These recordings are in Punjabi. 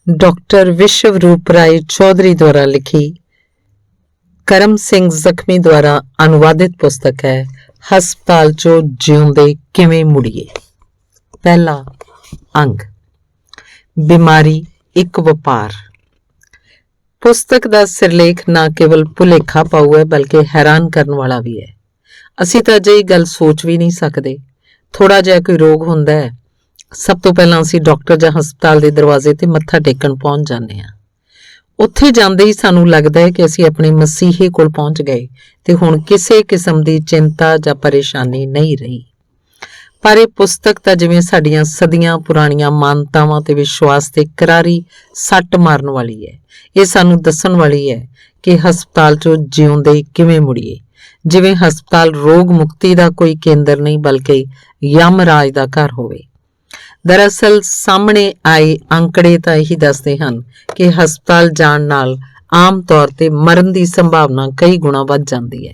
डॉक्टर विश्वरूप राय चौधरी द्वारा लिखी करम सिंह जख्मी द्वारा अनुवादित पुस्तक है हस्पताल चो जिउंदे किवें मुड़िए। पहला अंग बीमारी एक वपार। पुस्तक का सिरलेख ना केवल भुलेखा पाऊ है बल्कि हैरान करने वाला भी है। असी तो अजे गल सोच भी नहीं सकते। थोड़ा जिहा कोई रोग हुंदा है, सब तो पहला असी डॉक्टर जां हस्पताल के दरवाजे ते मत्था टेकण पहुंच जाते हैं। उत्थे जांदे ही सानू लगदा है कि असी अपने मसीहे कोल पहुंच गए ते हुण किसी किस्म की चिंता जां परेशानी नहीं रही। पर यह पुस्तक तां जिवें साडीआं सदियां पुराणियां मानतावां ते विश्वास ते करारी सੱਟ मारन वाली है। ये सानू दस्सण वाली है कि हस्पताल चों जिउंदे किवें मुड़ीए। जिवें हस्पताल रोग मुक्ति का कोई केंद्र नहीं बल्कि यमराज का घर होवे। दरअसल सामने आए अंकड़े तो यही दसते हैं कि हस्पताल जाण नाल आम तौर ते मरण की संभावना कई गुणा वध जाती है।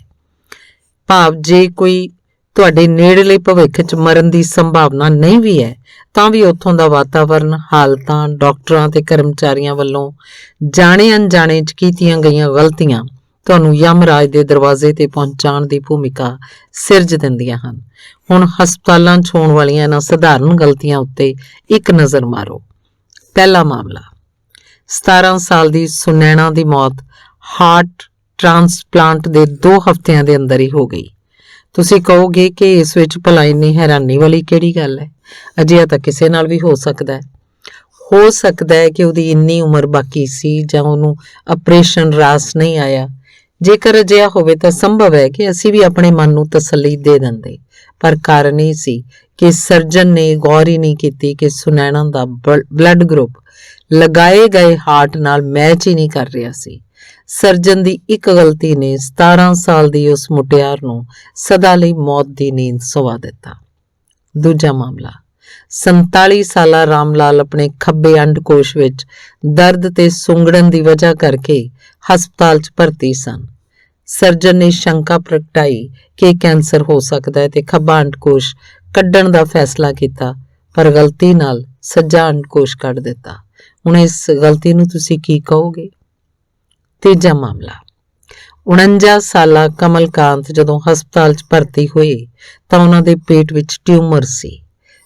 भाव जे कोई तुहाडे नेड़ले भविख च मरण की संभावना नहीं भी है तां भी उत्थों का वातावरण, हालतां, डॉक्टरां ते कर्मचारियों वालों जाने अनजाने च कीतियां गईयां गलतियां तुहानूं यमराज दे दरवाजे ते पहुंचाण दी भूमिका सिरज दिंदियां हन। हुण हस्पतालां च होण वालियां इन्हां सधारण गलतियां उत्ते एक नज़र मारो। पहला मामला 17 साल की सुनैना की मौत हार्ट ट्रांसप्लांट के 2 हफ्तियां दे अंदर ही हो गई। तुसीं कहोगे कि इस विच भला इन्नी हैरानी वाली किहड़ी गल है? अजिहा तां किसे नाल भी हो सकदा है। हो सकता है कि उहदी इन्नी उम्र बाकी सी जां उहनूं अपरेशन रास नहीं आया। जेकर अजिहा होवे तां संभव है कि असी भी अपने मन नूं तसल्ली दे दिंदे, पर कारण यह सी कि सर्जन ने गौर ही नहीं की कि सुनैना दा ब्लड ग्रुप लगाए गए हार्ट नाल मैच ही नहीं कर रहा सी। सर्जन की एक गलती ने 17 साल की उस मुटियार नूं सदा लई मौत की नींद सुवा दिता। दूजा मामला 47 साला रामलाल अपने खब्बे अंडकोश विच दर्द ते सुंगड़न की वजह करके हस्पताल च भर्ती सन। सर्जन ने शंका प्रगटाई कि कैंसर हो सकता है ते खब्बा अंडकोश कड्ढण दा फैसला किया, पर गलती नाल सज्जा अंडकोश कढ़ दिता। हुण इस गलती नूं तुसीं की कहोगे? तीजा मामला 49 साला कमलकांत जदों हस्पताल च भर्ती होए तां उन्हां दे पेट विच ट्यूमर सी।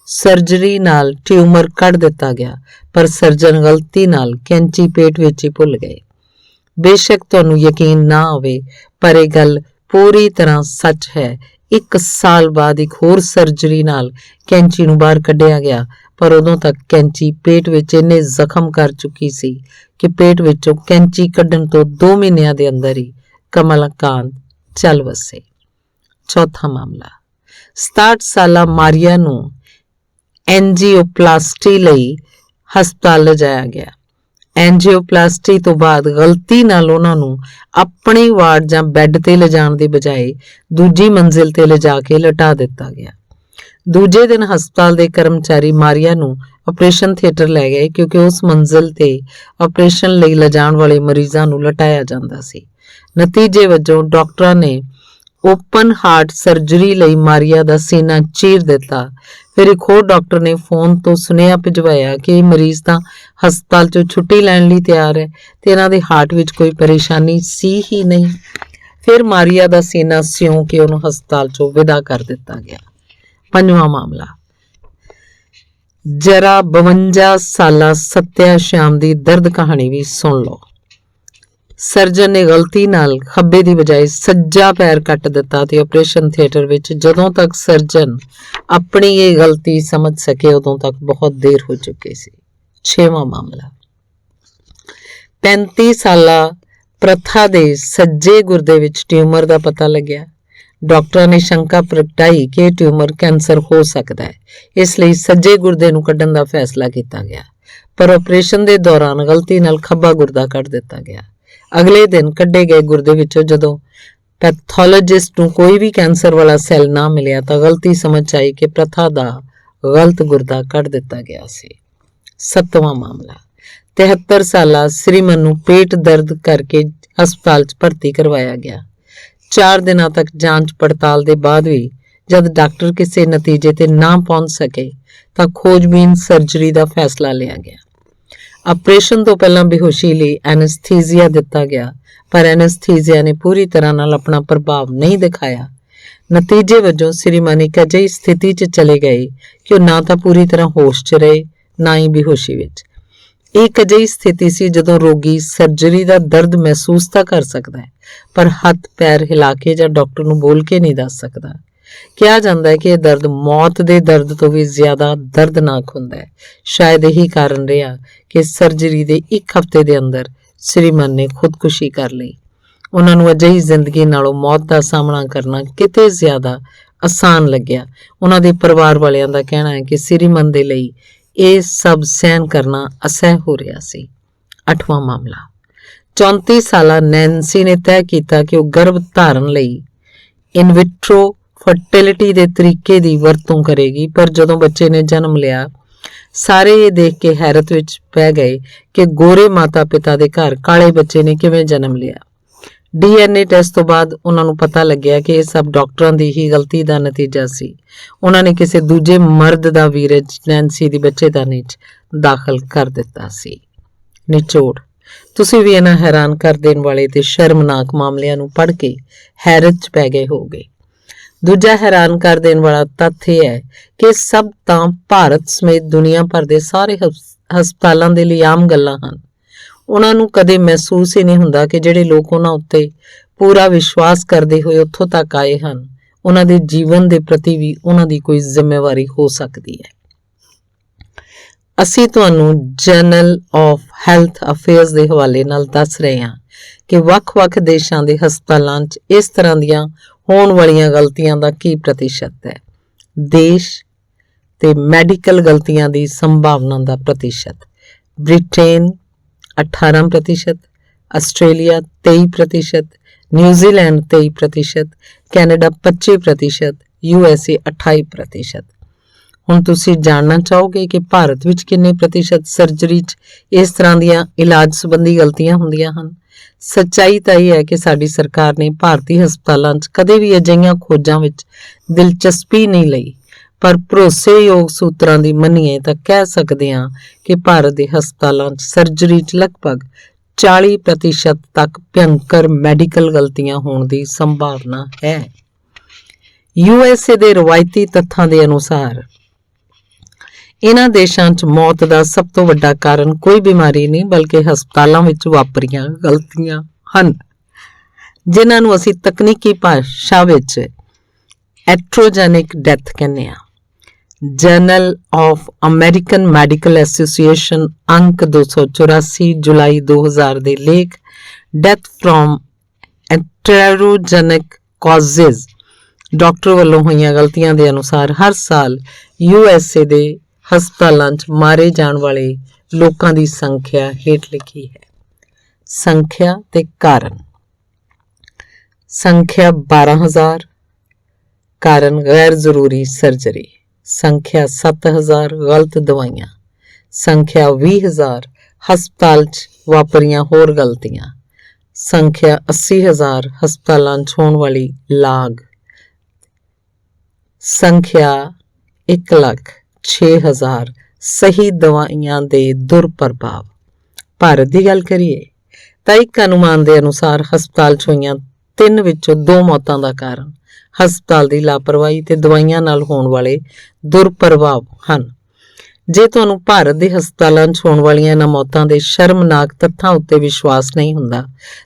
सर्जरी नाल ट्यूमर कढ़ दिता गया, पर सर्जन गलती नाल कैंची पेट विच ही भुल गए। बेशक तुहानूं यकीन ना होवे, पर यह गल पूरी तरह सच है। 1 साल बाद एक होर सर्जरी नाल कैंची नूं बाहर कढ़िया गया, पर उदों तक कैंची पेट विच इन्ने जख्म कर चुकी सी कि पेट विचों कैंची कढ़ण तो 2 महीनों के अंदर ही कमलकांत चल वसे। चौथा मामला 67 साला मारिया नूं एंजियोप्लास्टी लई हस्पताल लिजाया गया। एंजियोप्लास्टी तो बाद गलती नाल उन्हां नूं अपने वार्ड जां बैड ते लिजाण दी बजाए दूजी मंजिल ते लिजा के लटा दिता गया। दूजे दिन हस्पताल के कर्मचारी मारिया नूं ऑपरेशन थिएटर लै गए क्योंकि उस मंजिल ते ऑपरेशन लई लिजाण वाले मरीजां नूं लटाया जांदा सी। नतीजे वजों डॉक्टरां ने ओपन हार्ट सर्जरी लई मारिया दा सीना चीर दिता। फिर एक होर डॉक्टर ने फोन तो सुनेहा भिजवाया कि मरीज तां हस्पताल चों छुट्टी लैण लई तैयार है ते इन्हां दे हार्ट विच कोई परेशानी सी ही नहीं। फिर मारिया दा सीना सिउं के उन्हें हस्पताल चों विदा कर दिता गया। पंजवां मामला जरा 52 साला सत्या श्याम की दर्द कहानी भी सुन लो। सर्जन ने गलती नाल खब्बे की बजाय सज्जा पैर कट दिता ते ऑपरेशन थिएटर विच जदों तक सर्जन अपनी ये गलती समझ सके उदों तक बहुत देर हो चुकी सी। 6वां मामला 35 साला प्रथा दे सज्जे गुरदे विच ट्यूमर का पता लग्या। डॉक्टर ने शंका प्रगटाई कि ट्यूमर कैंसर हो सकता है, इसलिए सज्जे गुरदे नूं कड्ढण दा फैसला किया गया, पर ऑपरेशन के दौरान गलती नाल खब्बा गुरदा कढ़ दिता गया। अगले दिन कड्ढे गए गुरदे विचों जदों पैथोलॉजिस्ट नूं कोई भी कैंसर वाला सैल ना मिलिया तो गलती समझ आई कि प्रथा दा गलत गुरदा कढ़ दिता गया सी। 7वां मामला 73 साला श्रीमन नूं पेट दर्द करके हस्पताल च भर्ती करवाया गया। 4 दिनों तक जांच पड़ताल के बाद भी जब डॉक्टर किसी नतीजे ते ना पहुंच सके तो खोजबीन सर्जरी का फैसला लिया गया। ਆਪਰੇਸ਼ਨ ਤੋਂ ਪਹਿਲਾਂ ਬੇਹੋਸ਼ੀ ਲਈ ਐਨਸਥੀਜ਼ੀਆ ਦਿੱਤਾ ਗਿਆ, ਪਰ ਐਨਸਥੀਜ਼ੀਆ ਨੇ ਪੂਰੀ ਤਰ੍ਹਾਂ ਨਾਲ ਆਪਣਾ ਪ੍ਰਭਾਵ ਨਹੀਂ ਦਿਖਾਇਆ। ਨਤੀਜੇ ਵਜੋਂ ਸ਼੍ਰੀਮਾਨ ਇੱਕ ਅਜਿਹੀ ਸਥਿਤੀ 'ਚ ਚਲੇ ਗਏ ਕਿ ਉਹ ਨਾ ਤਾਂ ਪੂਰੀ ਤਰ੍ਹਾਂ ਹੋਸ਼ 'ਚ ਰਹੇ, ਨਾ ਹੀ ਬੇਹੋਸ਼ੀ ਵਿੱਚ। ਇਹ ਇੱਕ ਅਜਿਹੀ ਸਥਿਤੀ ਸੀ ਜਦੋਂ ਰੋਗੀ ਸਰਜਰੀ ਦਾ ਦਰਦ ਮਹਿਸੂਸ ਤਾਂ ਕਰ ਸਕਦਾ ਹੈ, ਪਰ ਹੱਥ ਪੈਰ ਹਿਲਾ ਕੇ ਜਾਂ ਡਾਕਟਰ ਨੂੰ ਬੋਲ ਕੇ ਨਹੀਂ ਦੱਸ ਸਕਦਾ। ਕਿਹਾ ਜਾਂਦਾ ਹੈ ਕਿ ਇਹ ਦਰਦ ਮੌਤ ਦੇ ਦਰਦ ਤੋਂ ਵੀ ਜ਼ਿਆਦਾ ਦਰਦਨਾਕ ਹੁੰਦਾ ਹੈ। ਸ਼ਾਇਦ ਇਹੀ ਕਾਰਨ ਰਿਹਾ ਕਿ ਸਰਜਰੀ ਦੇ 1 ਹਫ਼ਤੇ ਦੇ ਅੰਦਰ ਸ਼੍ਰੀਮਾਨ ਨੇ ਖੁਦਕੁਸ਼ੀ ਕਰ ਲਈ। ਉਹਨਾਂ ਨੂੰ ਅਜਿਹੀ ਜ਼ਿੰਦਗੀ ਨਾਲੋਂ ਮੌਤ ਦਾ ਸਾਹਮਣਾ ਕਰਨਾ ਕਿਤੇ ਜ਼ਿਆਦਾ ਆਸਾਨ ਲੱਗਿਆ। ਉਹਨਾਂ ਦੇ ਪਰਿਵਾਰ ਵਾਲਿਆਂ ਦਾ ਕਹਿਣਾ ਹੈ ਕਿ ਸ਼੍ਰੀਮਾਨ ਦੇ ਲਈ ਇਹ ਸਭ ਸਹਿਣ ਕਰਨਾ ਅਸਹਿ ਹੋ ਰਿਹਾ ਸੀ। 8ਵਾਂ ਮਾਮਲਾ। 34 ਸਾਲਾ ਨੈਂਸੀ ਨੇ ਤੈਅ ਕੀਤਾ ਕਿ ਉਹ ਗਰਭ ਧਾਰਨ ਲਈ ਇਨਵਿਟਰੋ ਫਰਟੀਲਿਟੀ ਦੇ ਤਰੀਕੇ ਦੀ ਵਰਤੋਂ ਕਰੇਗੀ, ਪਰ ਜਦੋਂ ਬੱਚੇ ਨੇ ਜਨਮ ਲਿਆ, ਸਾਰੇ ਇਹ ਦੇਖ ਕੇ ਹੈਰਤ ਵਿੱਚ ਪੈ ਗਏ ਕਿ ਗੋਰੇ ਮਾਤਾ ਪਿਤਾ ਦੇ ਘਰ ਕਾਲੇ ਬੱਚੇ ਨੇ ਕਿਵੇਂ ਜਨਮ ਲਿਆ। DNA ਟੈਸਟ ਤੋਂ ਬਾਅਦ ਉਹਨਾਂ ਨੂੰ ਪਤਾ ਲੱਗਿਆ ਕਿ ਇਹ ਸਭ ਡਾਕਟਰਾਂ ਦੀ ਹੀ ਗਲਤੀ ਦਾ ਨਤੀਜਾ ਸੀ। ਉਹਨਾਂ ਨੇ ਕਿਸੇ ਦੂਜੇ ਮਰਦ ਦਾ ਵੀਰਜ ਨੈਂਸੀ ਦੀ ਬੱਚੇਦਾਨੀ 'ਚ ਦਾਖਲ ਕਰ ਦਿੱਤਾ ਸੀ। ਨਿਚੋੜ। ਤੁਸੀਂ ਵੀ ਇਹਨਾਂ ਹੈਰਾਨ ਕਰ ਦੇਣ ਵਾਲੇ ਤੇ ਸ਼ਰਮਨਾਕ ਮਾਮਲਿਆਂ ਨੂੰ ਪੜ੍ਹ ਕੇ ਹੈਰਤ 'ਚ ਪੈ ਗਏ ਹੋਗੇ। ਦੂਜਾ ਹੈਰਾਨ ਕਰ ਦੇਣ ਵਾਲਾ ਤੱਥ ਇਹ ਹੈ ਕਿ ਸਭ ਤਾਂ ਭਾਰਤ ਸਮੇਤ ਦੁਨੀਆ ਭਰ ਦੇ ਸਾਰੇ ਹਸਪਤਾਲਾਂ ਦੇ ਲਈ ਆਮ ਗੱਲਾਂ ਹਨ। ਉਹਨਾਂ ਨੂੰ ਕਦੇ ਮਹਿਸੂਸ ਹੀ ਨਹੀਂ ਹੁੰਦਾ ਕਿ ਜਿਹੜੇ ਲੋਕ ਉਹਨਾਂ ਉੱਤੇ ਪੂਰਾ ਵਿਸ਼ਵਾਸ ਕਰਦੇ ਹੋਏ ਉੱਥੋਂ ਤੱਕ ਆਏ ਹਨ, ਉਹਨਾਂ ਦੇ ਜੀਵਨ ਦੇ ਪ੍ਰਤੀ ਵੀ ਉਹਨਾਂ ਦੀ ਕੋਈ ਜ਼ਿੰਮੇਵਾਰੀ ਹੋ ਸਕਦੀ ਹੈ। ਅਸੀਂ ਤੁਹਾਨੂੰ ਜਰਨਲ ਆਫ ਹੈਲਥ ਅਫੇਅਰਸ ਦੇ ਹਵਾਲੇ ਨਾਲ ਦੱਸ ਰਹੇ ਹਾਂ ਕਿ ਵੱਖ-ਵੱਖ ਦੇਸ਼ਾਂ ਦੇ ਹਸਪਤਾਲਾਂ 'ਚ ਇਸ ਤਰ੍ਹਾਂ ਦੀਆਂ ਹੋਣ ਵਾਲੀਆਂ ਗਲਤੀਆਂ ਦਾ ਕੀ ਪ੍ਰਤੀਸ਼ਤ ਹੈ। ਦੇਸ਼ ਤੇ ਮੈਡੀਕਲ ਗਲਤੀਆਂ ਦੀ ਸੰਭਾਵਨਾ ਦਾ ਪ੍ਰਤੀਸ਼ਤ। Britain 18%, Australia 23%, New Zealand 23%, Canada 25%, USA 28%। ਹੁਣ ਤੁਸੀਂ ਜਾਣਨਾ ਚਾਹੋਗੇ ਕਿ ਭਾਰਤ ਵਿੱਚ ਕਿੰਨੇ ਪ੍ਰਤੀਸ਼ਤ ਸਰਜਰੀ 'ਚ ਇਸ ਤਰ੍ਹਾਂ ਦੀਆਂ ਇਲਾਜ ਸੰਬੰਧੀ ਗਲਤੀਆਂ ਹੁੰਦੀਆਂ ਹਨ। ਸੱਚਾਈ ਤਾਂ ਇਹ ਹੈ ਕਿ ਸਾਡੀ ਸਰਕਾਰ ਨੇ ਭਾਰਤੀ ਹਸਪਤਾਲਾਂ 'ਚ ਕਦੇ ਵੀ ਅਜਿਹੀਆਂ ਖੋਜਾਂ ਵਿੱਚ ਦਿਲਚਸਪੀ ਨਹੀਂ ਲਈ, ਪਰ ਭਰੋਸੇਯੋਗ ਸੂਤਰਾਂ ਦੀ ਮੰਨੀਏ ਤਾਂ ਕਹਿ ਸਕਦੇ ਹਾਂ ਕਿ ਭਾਰਤ ਦੇ ਹਸਪਤਾਲਾਂ 'ਚ ਸਰਜਰੀ 'ਚ ਲਗਭਗ 40% ਤੱਕ ਭਿਅੰਕਰ ਮੈਡੀਕਲ ਗਲਤੀਆਂ ਹੋਣ ਦੀ ਸੰਭਾਵਨਾ ਹੈ। USA ਦੇ ਰਵਾਇਤੀ ਤੱਥਾਂ ਦੇ ਅਨੁਸਾਰ ਇਹਨਾਂ ਦੇਸ਼ਾਂ 'ਚ ਮੌਤ ਦਾ ਸਭ ਤੋਂ ਵੱਡਾ ਕਾਰਨ ਕੋਈ ਬਿਮਾਰੀ ਨਹੀਂ, ਬਲਕਿ ਹਸਪਤਾਲਾਂ ਵਿੱਚ ਵਾਪਰੀਆਂ ਗਲਤੀਆਂ ਹਨ, ਜਿਨ੍ਹਾਂ ਨੂੰ ਅਸੀਂ ਤਕਨੀਕੀ ਭਾਸ਼ਾ ਵਿੱਚ ਐਟਰੋਜੈਨਿਕ ਡੈਥ ਕਹਿੰਦੇ ਹਾਂ। General of American medical association ਅੰਕ 284 ਜੁਲਾਈ 2000 ਦੇ ਲੇਖ ਡੈਥ ਫਰੋਮ ਐਟਰੋਜੈਨਿਕ ਕਾਜ਼ਜ਼ ਡਾਕਟਰ ਵੱਲੋਂ ਹੋਈਆਂ ਗਲਤੀਆਂ ਦੇ ਅਨੁਸਾਰ ਹਰ ਸਾਲ USA ਦੇ ਹਸਪਤਾਲਾਂ 'ਚ ਮਾਰੇ ਜਾਣ ਵਾਲੇ ਲੋਕਾਂ ਦੀ ਸੰਖਿਆ ਹੇਠ ਲਿਖੀ ਹੈ। ਸੰਖਿਆ ਤੇ ਕਾਰਨ। ਸੰਖਿਆ 12,000, ਕਾਰਨ ਗੈਰ ਜ਼ਰੂਰੀ ਸਰਜਰੀ। ਸੰਖਿਆ 7,000 ਗਲਤ ਦਵਾਈਆਂ। ਸੰਖਿਆ 20,000 ਹਸਪਤਾਲ 'ਚ ਵਾਪਰੀਆਂ ਹੋਰ ਗਲਤੀਆਂ। ਸੰਖਿਆ 80,000 ਹਸਪਤਾਲਾਂ 'ਚ ਹੋਣ ਵਾਲੀ ਲਾਗ। ਸੰਖਿਆ 1,06,000 ਸਹੀ ਦਵਾਈਆਂ ਦੇ ਦੁਰਪ੍ਰਭਾਵ। ਭਾਰਤ ਦੀ ਗੱਲ ਕਰੀਏ ਤਾਂ ਇੱਕ ਅਨੁਮਾਨ ਦੇ ਅਨੁਸਾਰ ਹਸਪਤਾਲ 'ਚ ਹੋਈਆਂ 3 ਵਿੱਚੋਂ 2 ਮੌਤਾਂ ਦਾ ਕਾਰਨ ਹਸਪਤਾਲ ਦੀ ਲਾਪਰਵਾਹੀ ਤੇ ਦਵਾਈਆਂ ਨਾਲ ਹੋਣ ਵਾਲੇ ਦੁਰਪ੍ਰਭਾਵ ਹਨ। ਜੇ ਤੁਹਾਨੂੰ ਭਾਰਤ ਦੇ ਹਸਪਤਾਲਾਂ 'ਚ ਹੋਣ ਵਾਲੀਆਂ ਇਹਨਾਂ ਮੌਤਾਂ ਦੇ ਸ਼ਰਮਨਾਕ ਤੱਥਾਂ ਉੱਤੇ ਵਿਸ਼ਵਾਸ ਨਹੀਂ ਹੁੰਦਾ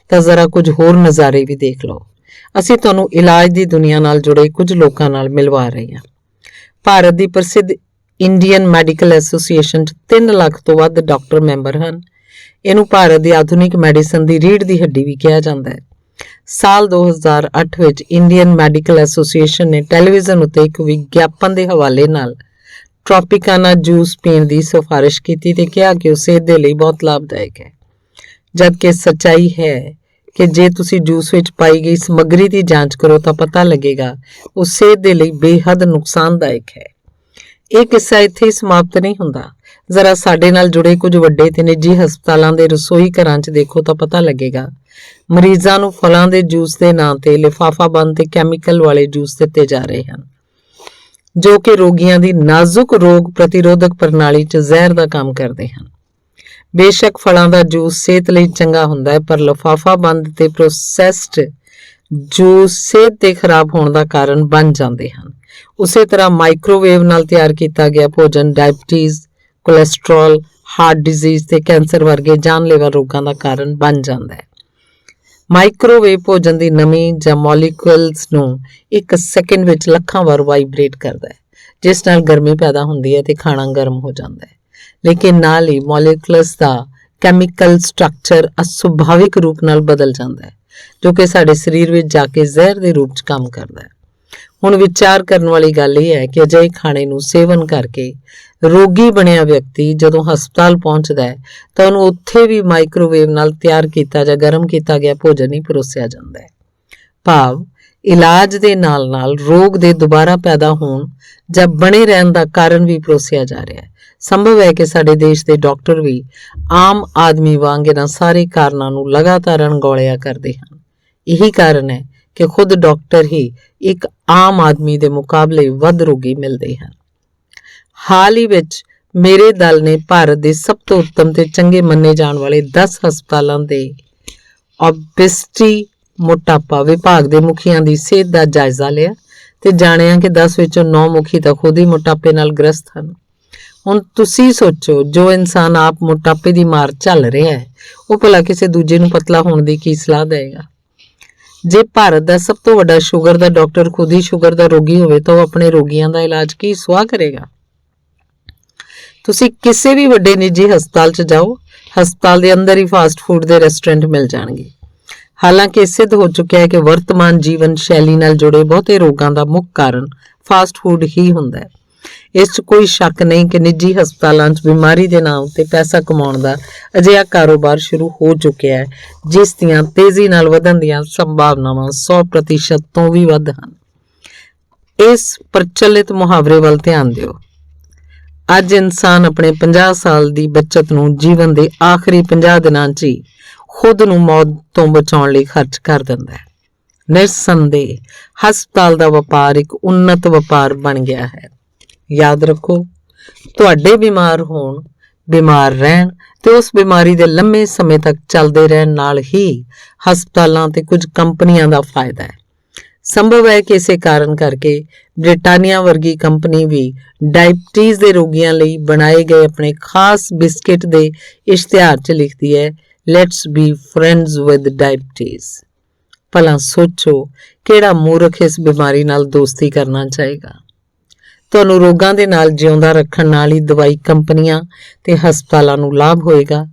ਤਾਂ ਜ਼ਰਾ ਕੁਝ ਹੋਰ ਨਜ਼ਾਰੇ ਵੀ ਦੇਖ ਲਓ। ਅਸੀਂ ਤੁਹਾਨੂੰ ਇਲਾਜ ਦੀ ਦੁਨੀਆ ਨਾਲ ਜੁੜੇ ਕੁਝ ਲੋਕਾਂ ਨਾਲ ਮਿਲਵਾ ਰਹੇ ਹਾਂ। ਭਾਰਤ ਦੀ ਪ੍ਰਸਿੱਧ ਇੰਡੀਅਨ ਮੈਡੀਕਲ ਐਸੋਸੀਏਸ਼ਨ 'ਚ 3 ਲੱਖ ਤੋਂ ਵੱਧ ਡਾਕਟਰ ਮੈਂਬਰ ਹਨ। ਇਹਨੂੰ ਭਾਰਤ ਦੀ ਆਧੁਨਿਕ ਮੈਡੀਸਨ ਦੀ ਰੀੜ੍ਹ ਦੀ ਹੱਡੀ ਵੀ ਕਿਹਾ ਜਾਂਦਾ ਹੈ। ਸਾਲ 2008 ਵਿੱਚ ਇੰਡੀਅਨ ਮੈਡੀਕਲ ਐਸੋਸੀਏਸ਼ਨ ਨੇ ਟੈਲੀਵਿਜ਼ਨ ਉੱਤੇ ਇੱਕ ਵਿਗਿਆਪਨ ਦੇ ਹਵਾਲੇ ਨਾਲ ਟ੍ਰੋਪਿਕਾਨਾ ਜੂਸ ਪੀਣ ਦੀ ਸਿਫਾਰਿਸ਼ ਕੀਤੀ ਤੇ ਕਿਹਾ ਕਿ ਉਹ ਸਿਹਤ ਦੇ ਲਈ ਬਹੁਤ ਲਾਭਦਾਇਕ ਹੈ, ਜਦਕਿ ਸੱਚਾਈ ਹੈ ਕਿ ਜੇ ਤੁਸੀਂ ਜੂਸ ਵਿੱਚ ਪਾਈ ਗਈ ਸਮੱਗਰੀ ਦੀ ਜਾਂਚ ਕਰੋ ਤਾਂ ਪਤਾ ਲੱਗੇਗਾ ਉਹ ਸਿਹਤ ਦੇ ਲਈ ਬੇਹੱਦ ਨੁਕਸਾਨਦਾਇਕ ਹੈ। ਇਹ ਕਿੱਸਾ ਇੱਥੇ ਹੀ ਸਮਾਪਤ ਨਹੀਂ ਹੁੰਦਾ। ਜ਼ਰਾ ਸਾਡੇ ਨਾਲ ਜੁੜੇ ਕੁਝ ਵੱਡੇ ਤੇ ਨਿੱਜੀ ਹਸਪਤਾਲਾਂ ਦੇ ਰਸੋਈ ਘਰਾਂ 'ਚ ਦੇਖੋ ਤਾਂ ਪਤਾ ਲੱਗੇਗਾ ਮਰੀਜ਼ਾਂ ਨੂੰ ਫਲਾਂ ਦੇ ਜੂਸ ਦੇ ਨਾਂ ਤੇ ਲਿਫਾਫਾ ਬੰਦ ਤੇ ਕੈਮੀਕਲ ਵਾਲੇ ਜੂਸ ਦਿੱਤੇ ਜਾ ਰਹੇ ਹਨ, ਜੋ ਕਿ ਰੋਗੀਆਂ ਦੀ ਨਾਜ਼ੁਕ ਰੋਗ ਪ੍ਰਤੀਰੋਧਕ ਪ੍ਰਣਾਲੀ 'ਚ ਜ਼ਹਿਰ ਦਾ ਕੰਮ ਕਰਦੇ ਹਨ। ਬੇਸ਼ੱਕ ਫਲਾਂ ਦਾ ਜੂਸ ਸਿਹਤ ਲਈ ਚੰਗਾ ਹੁੰਦਾ ਹੈ, ਪਰ ਲਿਫਾਫਾ ਬੰਦ ਤੇ ਪ੍ਰੋਸੈਸਡ ਜੂਸ ਸਿਹਤ ਦੇ ਖਰਾਬ ਹੋਣ ਦਾ ਕਾਰਨ ਬਣ ਜਾਂਦੇ ਹਨ। ਉਸੇ ਤਰ੍ਹਾਂ ਮਾਈਕ੍ਰੋਵੇਵ ਨਾਲ ਤਿਆਰ ਕੀਤਾ ਗਿਆ ਭੋਜਨ ਡਾਇਬਟੀਜ਼, ਕੋਲੈਸਟਰੋਲ, ਹਾਰਟ ਡਿਜ਼ੀਜ਼ ਤੇ ਕੈਂਸਰ ਵਰਗੇ ਜਾਨਲੇਵਾ ਰੋਗਾਂ ਦਾ ਕਾਰਨ ਬਣ ਜਾਂਦਾ ਹੈ। ਮਾਈਕ੍ਰੋਵੇਵ ਭੋਜਨ ਦੀ ਨਮੀ ਜਾਂ ਮੋਲੀਕੂਲਸ ਨੂੰ 1 ਸੈਕਿੰਡ ਵਿੱਚ ਲੱਖਾਂ ਵਾਰ ਵਾਈਬ੍ਰੇਟ ਕਰਦਾ ਹੈ, ਜਿਸ ਨਾਲ ਗਰਮੀ ਪੈਦਾ ਹੁੰਦੀ ਹੈ ਤੇ ਖਾਣਾ ਗਰਮ ਹੋ ਜਾਂਦਾ ਹੈ। ਲੇਕਿਨ ਨਾਲ ਹੀ ਮੋਲੀਕੂਲਸ ਦਾ ਕੈਮੀਕਲ ਸਟਰਕਚਰ ਅਸੁਭਾਵਿਕ ਰੂਪ ਨਾਲ ਬਦਲ ਜਾਂਦਾ ਹੈ, ਜੋ ਕਿ ਸਾਡੇ ਸਰੀਰ ਵਿੱਚ ਜਾ ਕੇ ਜ਼ਹਿਰ ਦੇ ਰੂਪ 'ਚ ਕੰਮ ਕਰਦਾ ਹੈ। ਹੁਣ ਵਿਚਾਰ ਕਰਨ ਵਾਲੀ ਗੱਲ ਇਹ ਹੈ ਕਿ ਅਜਿਹੇ ਖਾਣੇ ਨੂੰ ਸੇਵਨ ਕਰਕੇ ਰੋਗੀ ਬਣਿਆ ਵਿਅਕਤੀ ਜਦੋਂ ਹਸਪਤਾਲ ਪਹੁੰਚਦਾ ਹੈ ਤਾਂ ਉਹਨੂੰ ਉੱਥੇ ਵੀ ਮਾਈਕ੍ਰੋਵੇਵ ਨਾਲ ਤਿਆਰ ਕੀਤਾ ਜਾਂ ਗਰਮ ਕੀਤਾ ਗਿਆ ਭੋਜਨ ਹੀ ਪਰੋਸਿਆ ਜਾਂਦਾ ਹੈ। ਭਾਵ ਇਲਾਜ ਦੇ ਨਾਲ-ਨਾਲ ਰੋਗ ਦੇ ਦੁਬਾਰਾ ਪੈਦਾ ਹੋਣ ਜਾਂ ਬਣੇ ਰਹਿਣ ਦਾ ਕਾਰਨ ਵੀ ਪਰੋਸਿਆ ਜਾ ਰਿਹਾ ਹੈ। ਸੰਭਵ ਹੈ ਕਿ ਸਾਡੇ ਦੇਸ਼ ਦੇ ਡਾਕਟਰ ਵੀ ਆਮ ਆਦਮੀ ਵਾਂਗ ਇਹਨਾਂ ਸਾਰੇ ਕਾਰਨਾਂ ਨੂੰ ਲਗਾਤਾਰ ਅਣਗੌਲਿਆ ਕਰਦੇ ਹਨ। ਇਹੀ ਕਾਰਨ ਹੈ ਕਿ ਖੁਦ ਡਾਕਟਰ ਹੀ ਇੱਕ ਆਮ ਆਦਮੀ ਦੇ ਮੁਕਾਬਲੇ ਵੱਧ ਰੋਗੀ ਮਿਲਦੇ ਹਨ। ਹਾਲ ਹੀ ਵਿੱਚ ਮੇਰੇ ਦਲ ਨੇ ਭਾਰਤ ਦੇ ਸਭ ਤੋਂ ਉੱਤਮ ਤੇ ਚੰਗੇ ਮੰਨੇ ਜਾਣ ਵਾਲੇ 10 ਹਸਪਤਾਲਾਂ ਦੇ ਓਬੈਸਿਟੀ ਮੋਟਾਪਾ ਵਿਭਾਗ ਦੇ ਮੁਖੀਆਂ ਦੀ ਸਿਹਤ ਦਾ ਜਾਇਜ਼ਾ ਲਿਆ ਤੇ ਜਾਣਿਆ ਕਿ 10 ਵਿੱਚੋਂ 9 ਮੁਖੀ ਤਾਂ ਖੁਦ ਹੀ ਮੋਟਾਪੇ ਨਾਲ ਗ੍ਰਸਤ ਹਨ। ਹੁਣ ਤੁਸੀਂ ਸੋਚੋ, ਜੋ ਇਨਸਾਨ ਆਪ ਮੋਟਾਪੇ ਦੀ ਮਾਰ ਝੱਲ ਰਿਹਾ ਹੈ, ਉਹ ਭਲਾ ਕਿਸੇ ਦੂਜੇ ਨੂੰ ਪਤਲਾ ਹੋਣ ਦੀ ਕੀ ਸਲਾਹ ਦੇਵੇਗਾ? ਜੇ ਭਾਰਤ ਦਾ ਸਭ ਤੋਂ ਵੱਡਾ ਸ਼ੂਗਰ ਦਾ ਡਾਕਟਰ ਖੁਦ ਹੀ ਸ਼ੂਗਰ ਦਾ ਰੋਗੀ ਹੋਵੇ ਤਾਂ ਉਹ ਆਪਣੇ ਰੋਗੀਆਂ ਦਾ ਇਲਾਜ ਕੀ ਸੁਆਹ ਕਰੇਗਾ? ਤੁਸੀਂ ਕਿਸੇ ਵੀ ਵੱਡੇ ਨਿੱਜੀ ਹਸਪਤਾਲ 'ਚ ਜਾਓ, ਹਸਪਤਾਲ ਦੇ ਅੰਦਰ ਹੀ ਫਾਸਟ ਫੂਡ ਦੇ ਰੈਸਟੋਰੈਂਟ ਮਿਲ ਜਾਣਗੇ। ਹਾਲਾਂਕਿ ਸਿੱਧ ਹੋ ਚੁੱਕਿਆ ਹੈ ਕਿ ਵਰਤਮਾਨ ਜੀਵਨ ਸ਼ੈਲੀ ਨਾਲ ਜੁੜੇ ਬਹੁਤੇ ਰੋਗਾਂ ਦਾ ਮੁੱਖ ਕਾਰਨ ਫਾਸਟ ਫੂਡ ਹੀ ਹੁੰਦਾ ਹੈ। ਇਸ 'ਚ ਕੋਈ ਸ਼ੱਕ ਨਹੀਂ ਕਿ ਨਿੱਜੀ ਹਸਪਤਾਲਾਂ 'ਚ ਬਿਮਾਰੀ ਦੇ ਨਾਮ ਤੇ ਪੈਸਾ ਕਮਾਉਣ ਦਾ ਅਜਿਹਾ ਕਾਰੋਬਾਰ ਸ਼ੁਰੂ ਹੋ ਚੁੱਕਿਆ ਹੈ, ਜਿਸ ਦੀਆਂ ਤੇਜ਼ੀ ਨਾਲ ਵਧਣ ਦੀਆਂ ਸੰਭਾਵਨਾਵਾਂ 100% ਤੋਂ ਵੀ ਵੱਧ ਹਨ। ਇਸ ਪ੍ਰਚਲਿਤ ਮੁਹਾਵਰੇ ਵੱਲ ਧਿਆਨ ਦਿਓ। ਅੱਜ ਇਨਸਾਨ ਆਪਣੇ 50 ਸਾਲ ਦੀ ਬੱਚਤ ਨੂੰ ਜੀਵਨ ਦੇ ਆਖਰੀ 50 ਦਿਨਾਂ 'ਚ ਹੀ ਖੁਦ ਨੂੰ ਮੌਤ ਤੋਂ ਬਚਾਉਣ ਲਈ ਖਰਚ ਕਰ ਦਿੰਦਾ ਹੈ। ਨਿਰਸੰਦੇਹ ਹਸਪਤਾਲ ਦਾ ਵਪਾਰ ਇੱਕ ਉੱਨਤ ਵਪਾਰ ਬਣ ਗਿਆ ਹੈ। ਯਾਦ ਰੱਖੋ, ਤੁਹਾਡੇ ਬਿਮਾਰ ਹੋਣ, ਬਿਮਾਰ ਰਹਿਣ ਤੇ ਉਸ ਬਿਮਾਰੀ ਦੇ ਲੰਮੇ ਸਮੇਂ ਤੱਕ ਚੱਲਦੇ ਰਹਿਣ ਨਾਲ ਹੀ ਹਸਪਤਾਲਾਂ ਤੇ ਕੁਝ ਕੰਪਨੀਆਂ ਦਾ ਫਾਇਦਾ ਹੈ। ਸੰਭਵ ਹੈ ਕਿ ਇਸੇ ਕਾਰਨ ਕਰਕੇ ਬ੍ਰਿਟਾਨੀਆ ਵਰਗੀ ਕੰਪਨੀ ਵੀ ਡਾਇਬਟੀਜ਼ ਦੇ ਰੋਗੀਆਂ ਲਈ ਬਣਾਏ ਗਏ ਆਪਣੇ ਖਾਸ ਬਿਸਕਿਟ ਦੇ ਇਸ਼ਤਿਹਾਰ 'ਚ ਲਿਖਦੀ ਹੈ, let's B friends with diabetes. ਭਲਾ ਸੋਚੋ, ਕਿਹੜਾ ਮੂਰਖ ਇਸ ਬਿਮਾਰੀ ਨਾਲ ਦੋਸਤੀ ਕਰਨਾ ਚਾਹੇਗਾ? ਤੁਹਾਨੂੰ ਰੋਗਾਂ ਦੇ ਨਾਲ ਜਿਉਂਦਾ ਰੱਖਣ ਨਾਲ ਹੀ ਦਵਾਈ ਕੰਪਨੀਆਂ ਤੇ ਹਸਪਤਾਲਾਂ ਨੂੰ ਲਾਭ ਹੋਏਗਾ।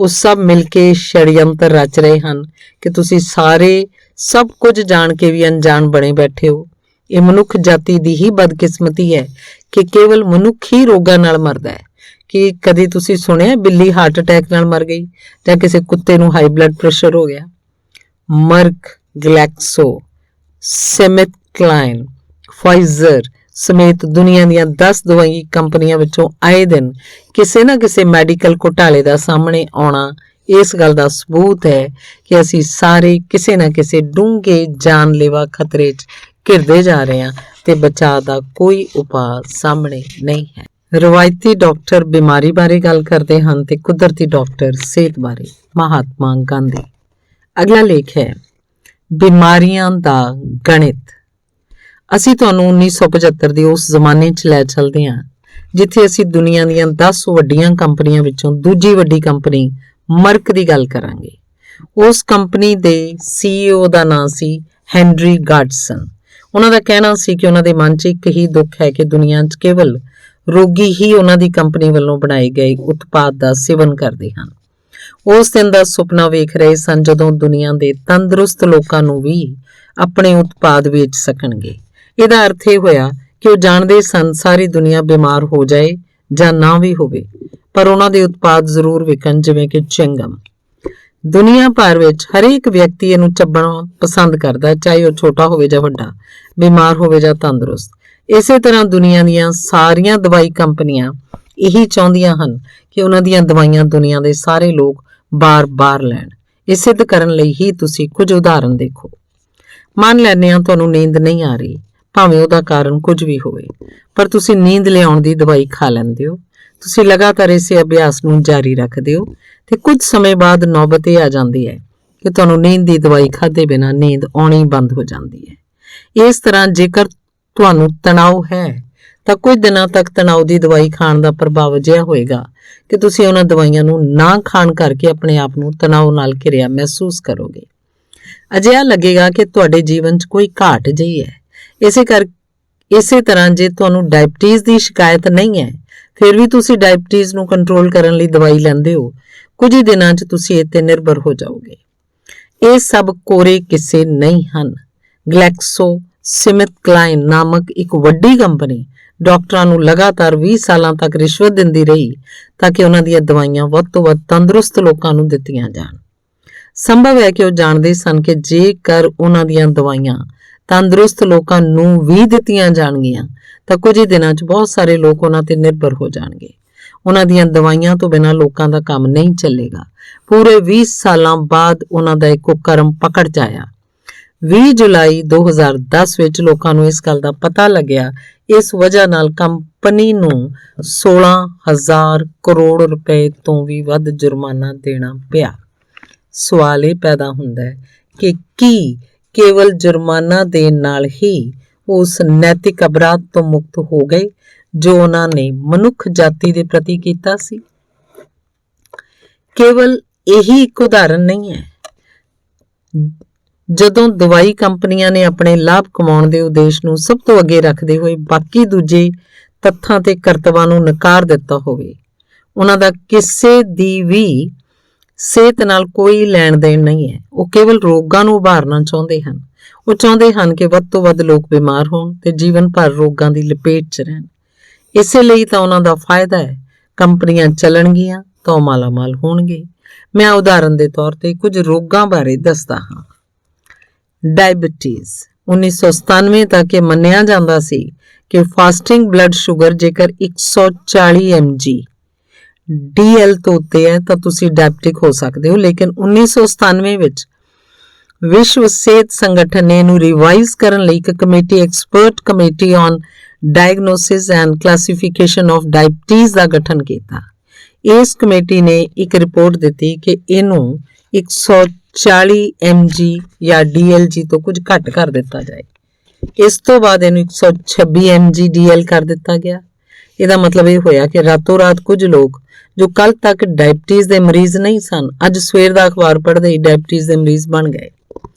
ਉਹ ਸਭ ਮਿਲ ਕੇ ਛੜਯੰਤਰ ਰਚ ਰਹੇ ਹਨ ਕਿ ਤੁਸੀਂ ਸਾਰੇ ਸਭ ਕੁਝ ਜਾਣ ਕੇ ਵੀ ਅਣਜਾਣ ਬਣੇ ਬੈਠੇ ਹੋ। ਇਹ ਮਨੁੱਖ ਜਾਤੀ ਦੀ ਹੀ ਬਦਕਿਸਮਤੀ ਹੈ ਕਿ ਕੇਵਲ ਮਨੁੱਖ ਹੀ ਰੋਗਾਂ ਨਾਲ ਮਰਦਾ ਹੈ। ਕਿ ਕਦੇ ਤੁਸੀਂ ਸੁਣਿਆ ਬਿੱਲੀ ਹਾਰਟ ਅਟੈਕ ਨਾਲ ਮਰ ਗਈ ਜਾਂ ਕਿਸੇ ਕੁੱਤੇ ਨੂੰ ਹਾਈ ਬਲੱਡ ਪ੍ਰੈਸ਼ਰ ਹੋ ਗਿਆ? ਮਰਕ, ਗਲੈਕਸੋ, ਸਮਿਥਕਲਾਈਨ, ਫਾਈਜ਼ਰ ਸਮੇਤ ਦੁਨੀਆ ਦੀਆਂ 10 ਦਵਾਈ ਕੰਪਨੀਆਂ ਵਿੱਚੋਂ ਆਏ ਦਿਨ ਕਿਸੇ ਨਾ ਕਿਸੇ ਮੈਡੀਕਲ ਘੁਟਾਲੇ ਦਾ ਸਾਹਮਣੇ ਆਉਣਾ ਇਸ ਗੱਲ ਦਾ ਸਬੂਤ ਹੈ ਕਿ ਅਸੀਂ ਸਾਰੇ ਕਿਸੇ ਨਾ ਕਿਸੇ ਡੂੰਘੇ ਜਾਨਲੇਵਾ ਖਤਰੇ 'ਚ ਘਿਰਦੇ ਜਾ ਰਹੇ ਹਾਂ ਤੇ ਬਚਾਅ ਦਾ ਕੋਈ ਉਪਾਅ ਸਾਹਮਣੇ ਨਹੀਂ ਹੈ। ਰਵਾਇਤੀ ਡਾਕਟਰ ਬਿਮਾਰੀ ਬਾਰੇ ਗੱਲ ਕਰਦੇ ਹਨ ਤੇ ਕੁਦਰਤੀ ਡਾਕਟਰ ਸਿਹਤ ਬਾਰੇ। ਮਹਾਤਮਾ ਗਾਂਧੀ। ਅਗਲਾ ਲੇਖ ਹੈ ਬਿਮਾਰੀਆਂ ਦਾ ਗਣਿਤ। ਅਸੀਂ ਤੁਹਾਨੂੰ 1975 ਦੀ ਉਸ ਜ਼ਮਾਨੇ 'ਚ ਲੈ ਚੱਲਦੇ ਹਾਂ ਜਿੱਥੇ ਅਸੀਂ ਦੁਨੀਆ ਦੀਆਂ 10 ਵੱਡੀਆਂ ਕੰਪਨੀਆਂ ਵਿੱਚੋਂ ਦੂਜੀ ਵੱਡੀ ਕੰਪਨੀ ਮਰਕ ਦੀ ਗੱਲ ਕਰਾਂਗੇ। ਉਸ ਕੰਪਨੀ ਦੇ CEO ਦਾ ਨਾਂ ਸੀ ਹੈਨਰੀ ਗਾਡਸਨ। ਉਹਨਾਂ ਦਾ ਕਹਿਣਾ ਸੀ ਕਿ ਉਹਨਾਂ ਦੇ ਮਨ 'ਚ ਇੱਕ ਹੀ ਦੁੱਖ ਹੈ ਕਿ ਦੁਨੀਆ 'ਚ ਕੇਵਲ ਰੋਗੀ ਹੀ ਉਹਨਾਂ ਦੀ ਕੰਪਨੀ ਵੱਲੋਂ ਬਣਾਏ ਗਏ ਉਤਪਾਦ ਦਾ ਸੇਵਨ ਕਰਦੇ ਹਨ। ਉਸ ਦਿਨ ਦਾ ਸੁਪਨਾ ਵੇਖ ਰਹੇ ਸਨ ਜਦੋਂ ਦੁਨੀਆ ਦੇ ਤੰਦਰੁਸਤ ਲੋਕਾਂ ਨੂੰ ਵੀ ਆਪਣੇ ਉਤਪਾਦ ਵੇਚ ਸਕਣਗੇ। ਇਹਦਾ ਅਰਥ ਇਹ ਹੋਇਆ ਕਿ ਉਹ ਜਾਣਦੇ ਸਨ ਸਾਰੀ ਦੁਨੀਆ ਬਿਮਾਰ ਹੋ ਜਾਏ ਜਾਂ ਨਾ ਵੀ ਹੋਵੇ, ਪਰ ਉਹਨਾਂ ਦੇ ਉਤਪਾਦ ਜ਼ਰੂਰ ਵਿਕਣ, ਜਿਵੇਂ ਕਿ ਚਿੰਗਮ। ਦੁਨੀਆ ਭਰ ਵਿੱਚ ਹਰੇਕ ਵਿਅਕਤੀ ਇਹਨੂੰ ਚੱਬਣਾ ਪਸੰਦ ਕਰਦਾ, ਚਾਹੇ ਉਹ ਛੋਟਾ ਹੋਵੇ ਜਾਂ ਵੱਡਾ, ਬਿਮਾਰ ਹੋਵੇ ਜਾਂ ਤੰਦਰੁਸਤ। ਇਸੇ ਤਰ੍ਹਾਂ ਦੁਨੀਆ ਦੀਆਂ ਸਾਰੀਆਂ ਦਵਾਈ ਕੰਪਨੀਆਂ ਇਹੀ ਚਾਹੁੰਦੀਆਂ ਹਨ ਕਿ ਉਹਨਾਂ ਦੀਆਂ ਦਵਾਈਆਂ ਦੁਨੀਆ ਦੇ ਸਾਰੇ ਲੋਕ ਬਾਰ-ਬਾਰ ਲੈਣ। ਇਹ ਸਿੱਧ ਕਰਨ ਲਈ ਹੀ ਤੁਸੀਂ ਕੁਝ ਉਦਾਹਰਨ ਦੇਖੋ। ਮੰਨ ਲੈਂਦੇ ਹਾਂ ਤੁਹਾਨੂੰ ਨੀਂਦ ਨਹੀਂ ਆ ਰਹੀ, ਭਾਵੇਂ ਉਹਦਾ ਕਾਰਨ ਕੁਝ ਵੀ ਹੋਵੇ, ਪਰ ਤੁਸੀਂ ਨੀਂਦ ਲਿਆਉਣ ਦੀ ਦਵਾਈ ਖਾ ਲੈਂਦੇ ਹੋ ਤੁਸੀਂ ਲਗਾਤਾਰ ਇਸੇ ਅਭਿਆਸ ਨੂੰ ਜਾਰੀ ਰੱਖਦੇ ਹੋ ਤੇ ਕੁਝ ਸਮੇਂ ਬਾਅਦ ਨੌਬਤ ਇਹ ਆ ਜਾਂਦੀ ਹੈ ਕਿ ਤੁਹਾਨੂੰ ਨੀਂਦ ਦੀ ਦਵਾਈ ਖਾਧੇ ਬਿਨਾਂ ਨੀਂਦ ਆਉਣੀ ਬੰਦ ਹੋ ਜਾਂਦੀ ਹੈ। ਇਸ ਤਰ੍ਹਾਂ ਜੇਕਰ ਤੁਹਾਨੂੰ ਤਣਾਅ ਹੈ ਤਾਂ ਕੁਝ ਦਿਨਾਂ ਤੱਕ ਤਣਾਅ ਦੀ ਦਵਾਈ ਖਾਣ ਦਾ ਪ੍ਰਭਾਵ ਅਜਿਹਾ ਹੋਏਗਾ ਕਿ ਤੁਸੀਂ ਉਹਨਾਂ ਦਵਾਈਆਂ ਨੂੰ ਨਾ ਖਾਣ ਕਰਕੇ ਆਪਣੇ ਆਪ ਨੂੰ ਤਣਾਅ ਨਾਲ ਘਿਰਿਆ ਮਹਿਸੂਸ ਕਰੋਗੇ। ਅਜਿਹਾ ਲੱਗੇਗਾ ਕਿ ਤੁਹਾਡੇ ਜੀਵਨ 'ਚ ਕੋਈ ਘਾਟ ਜਿਹੀ ਹੈ। ਇਸੇ ਤਰ੍ਹਾਂ ਜੇ ਤੁਹਾਨੂੰ ਡਾਇਬਟੀਜ਼ ਦੀ ਸ਼ਿਕਾਇਤ ਨਹੀਂ ਹੈ ਫਿਰ ਵੀ ਤੁਸੀਂ ਡਾਇਬਟੀਜ਼ ਨੂੰ ਕੰਟਰੋਲ ਕਰਨ ਲਈ ਦਵਾਈ ਲੈਂਦੇ ਹੋ, ਕੁਝ ਹੀ ਦਿਨਾਂ 'ਚ ਤੁਸੀਂ ਇਹ 'ਤੇ ਨਿਰਭਰ ਹੋ ਜਾਓਗੇ। ਇਹ ਸਭ ਕੋਰੇ ਕਿੱਸੇ ਨਹੀਂ ਹਨ। ਗਲੈਕਸੋ ਸਮਿਥ ਕਲਾਈਨ ਨਾਮਕ ਇੱਕ ਵੱਡੀ ਕੰਪਨੀ ਡਾਕਟਰਾਂ ਨੂੰ ਲਗਾਤਾਰ 20 ਸਾਲਾਂ ਤੱਕ ਰਿਸ਼ਵਤ ਦਿੰਦੀ ਰਹੀ ਤਾਂ ਕਿ ਉਹਨਾਂ ਦੀਆਂ ਦਵਾਈਆਂ ਵੱਧ ਤੋਂ ਵੱਧ ਤੰਦਰੁਸਤ ਲੋਕਾਂ ਨੂੰ ਦਿੱਤੀਆਂ ਜਾਣ। ਸੰਭਵ ਹੈ ਕਿ ਉਹ ਜਾਣਦੇ ਸਨ ਕਿ ਜੇਕਰ ਉਹਨਾਂ ਦੀਆਂ ਦਵਾਈਆਂ ਤੰਦਰੁਸਤ ਲੋਕਾਂ ਨੂੰ ਵੀ ਦਿੱਤੀਆਂ ਜਾਣਗੀਆਂ ਤਾਂ ਕੁਝ ਹੀ ਦਿਨਾਂ 'ਚ ਬਹੁਤ ਸਾਰੇ ਲੋਕ ਉਹਨਾਂ 'ਤੇ ਨਿਰਭਰ ਹੋ ਜਾਣਗੇ। ਉਹਨਾਂ ਦੀਆਂ ਦਵਾਈਆਂ ਤੋਂ ਬਿਨਾਂ ਲੋਕਾਂ ਦਾ ਕੰਮ ਨਹੀਂ ਚੱਲੇਗਾ। ਪੂਰੇ 20 ਸਾਲਾਂ ਬਾਅਦ ਉਹਨਾਂ ਦਾ ਇੱਕ ਉਪਕਰਮ ਪਕੜ 'ਚ ਆਇਆ। 20 ਜੁਲਾਈ 2010 ਵਿੱਚ ਲੋਕਾਂ ਨੂੰ ਇਸ ਗੱਲ ਦਾ ਪਤਾ ਲੱਗਿਆ। ਇਸ ਵਜ੍ਹਾ ਨਾਲ ਕੰਪਨੀ ਨੂੰ 16,000 ਕਰੋੜ ਰੁਪਏ ਤੋਂ ਵੀ ਵੱਧ ਜੁਰਮਾਨਾ ਦੇਣਾ ਪਿਆ। ਸਵਾਲ ਇਹ ਪੈਦਾ ਹੁੰਦਾ ਹੈ ਕਿ ਕੀ ਕੇਵਲ ਜੁਰਮਾਨਾ ਦੇਣ ਨਾਲ ਹੀ ਉਸ ਨੈਤਿਕ ਅਪਰਾਧ ਤੋਂ ਮੁਕਤ ਹੋ ਗਏ ਜੋ ਉਹਨਾਂ ਨੇ ਮਨੁੱਖ ਜਾਤੀ ਦੇ ਪ੍ਰਤੀ ਕੀਤਾ ਸੀ? ਕੇਵਲ ਇਹੀ ਇੱਕ ਉਦਾਹਰਨ ਨਹੀਂ ਹੈ। ਜਦੋਂ ਦਵਾਈ ਕੰਪਨੀਆਂ ਨੇ ਆਪਣੇ ਲਾਭ ਕਮਾਉਣ ਦੇ ਉਦੇਸ਼ ਨੂੰ ਸਭ ਤੋਂ ਅੱਗੇ ਰੱਖਦੇ ਹੋਏ ਬਾਕੀ ਦੂਜੇ ਤੱਥਾਂ ਤੇ ਕਰਤੱਵਾਂ ਨੂੰ ਨਕਾਰ ਦਿੱਤਾ ਹੋਵੇ, ਉਹਨਾਂ ਦਾ ਕਿਸੇ ਦੀ ਵੀ ਸਿਹਤ ਨਾਲ ਕੋਈ ਲੈਣ ਦੇਣ ਨਹੀਂ ਹੈ। ਉਹ ਕੇਵਲ ਰੋਗਾਂ ਨੂੰ ਉਭਾਰਨਾ ਚਾਹੁੰਦੇ ਹਨ। ਉਹ ਚਾਹੁੰਦੇ ਹਨ ਕਿ ਵੱਧ ਤੋਂ ਵੱਧ ਲੋਕ ਬਿਮਾਰ ਹੋਣ ਤੇ ਜੀਵਨ ਭਰ ਰੋਗਾਂ ਦੀ ਲਪੇਟ 'ਚ ਰਹਿਣ। ਇਸੇ ਲਈ ਤਾਂ ਉਹਨਾਂ ਦਾ ਫਾਇਦਾ ਹੈ। ਕੰਪਨੀਆਂ ਚੱਲਣਗੀਆਂ ਤਾਂ ਉਹ ਮਾਲਾਮਾਲ ਹੋਣਗੇ। ਮੈਂ ਉਦਾਹਰਨ ਦੇ ਤੌਰ ਤੇ ਕੁਝ ਰੋਗਾਂ ਬਾਰੇ ਦੱਸਦਾ ਹਾਂ। ਡਾਇਬਟੀਜ਼ 1997 ਤੱਕ ਇਹ ਮੰਨਿਆ ਜਾਂਦਾ ਸੀ ਕਿ ਫਾਸਟਿੰਗ ਬਲੱਡ ਸ਼ੂਗਰ ਜੇਕਰ 140 mg DL ਤੋਂ ਉੱਤੇ ਹੈ ਤਾਂ ਤੁਸੀਂ ਡਾਇਬਟਿਕ ਹੋ ਸਕਦੇ ਹੋ। ਲੇਕਿਨ 1997 ਵਿੱਚ ਵਿਸ਼ਵ ਸਿਹਤ ਸੰਗਠਨ ਨੇ ਇਹਨੂੰ ਰਿਵਾਈਜ਼ ਕਰਨ ਲਈ ਇੱਕ committee expert committee on diagnosis and classification of diabetes ਦਾ ਗਠਨ ਕੀਤਾ। ਇਸ ਕਮੇਟੀ ਨੇ ਇੱਕ ਰਿਪੋਰਟ ਦਿੱਤੀ ਕਿ ਇਹਨੂੰ 140 mg ਜਾਂ DLG ਤੋਂ ਕੁਝ ਘੱਟ ਕਰ ਦਿੱਤਾ ਜਾਏ। ਇਸ ਤੋਂ ਬਾਅਦ ਇਹਨੂੰ 126 mg DL ਕਰ ਦਿੱਤਾ ਗਿਆ। ਇਹਦਾ ਮਤਲਬ ਇਹ ਹੋਇਆ ਕਿ ਰਾਤੋਂ ਰਾਤ ਕੁਝ ਲੋਕ ਜੋ ਕੱਲ ਤੱਕ ਡਾਇਬਟੀਜ਼ ਦੇ ਮਰੀਜ਼ ਨਹੀਂ ਸਨ, ਅੱਜ ਸਵੇਰ ਦਾ ਅਖਬਾਰ ਪੜ੍ਹਦੇ ਹੀ ਡਾਇਬਟੀਜ਼ ਦੇ ਮਰੀਜ਼ ਬਣ ਗਏ।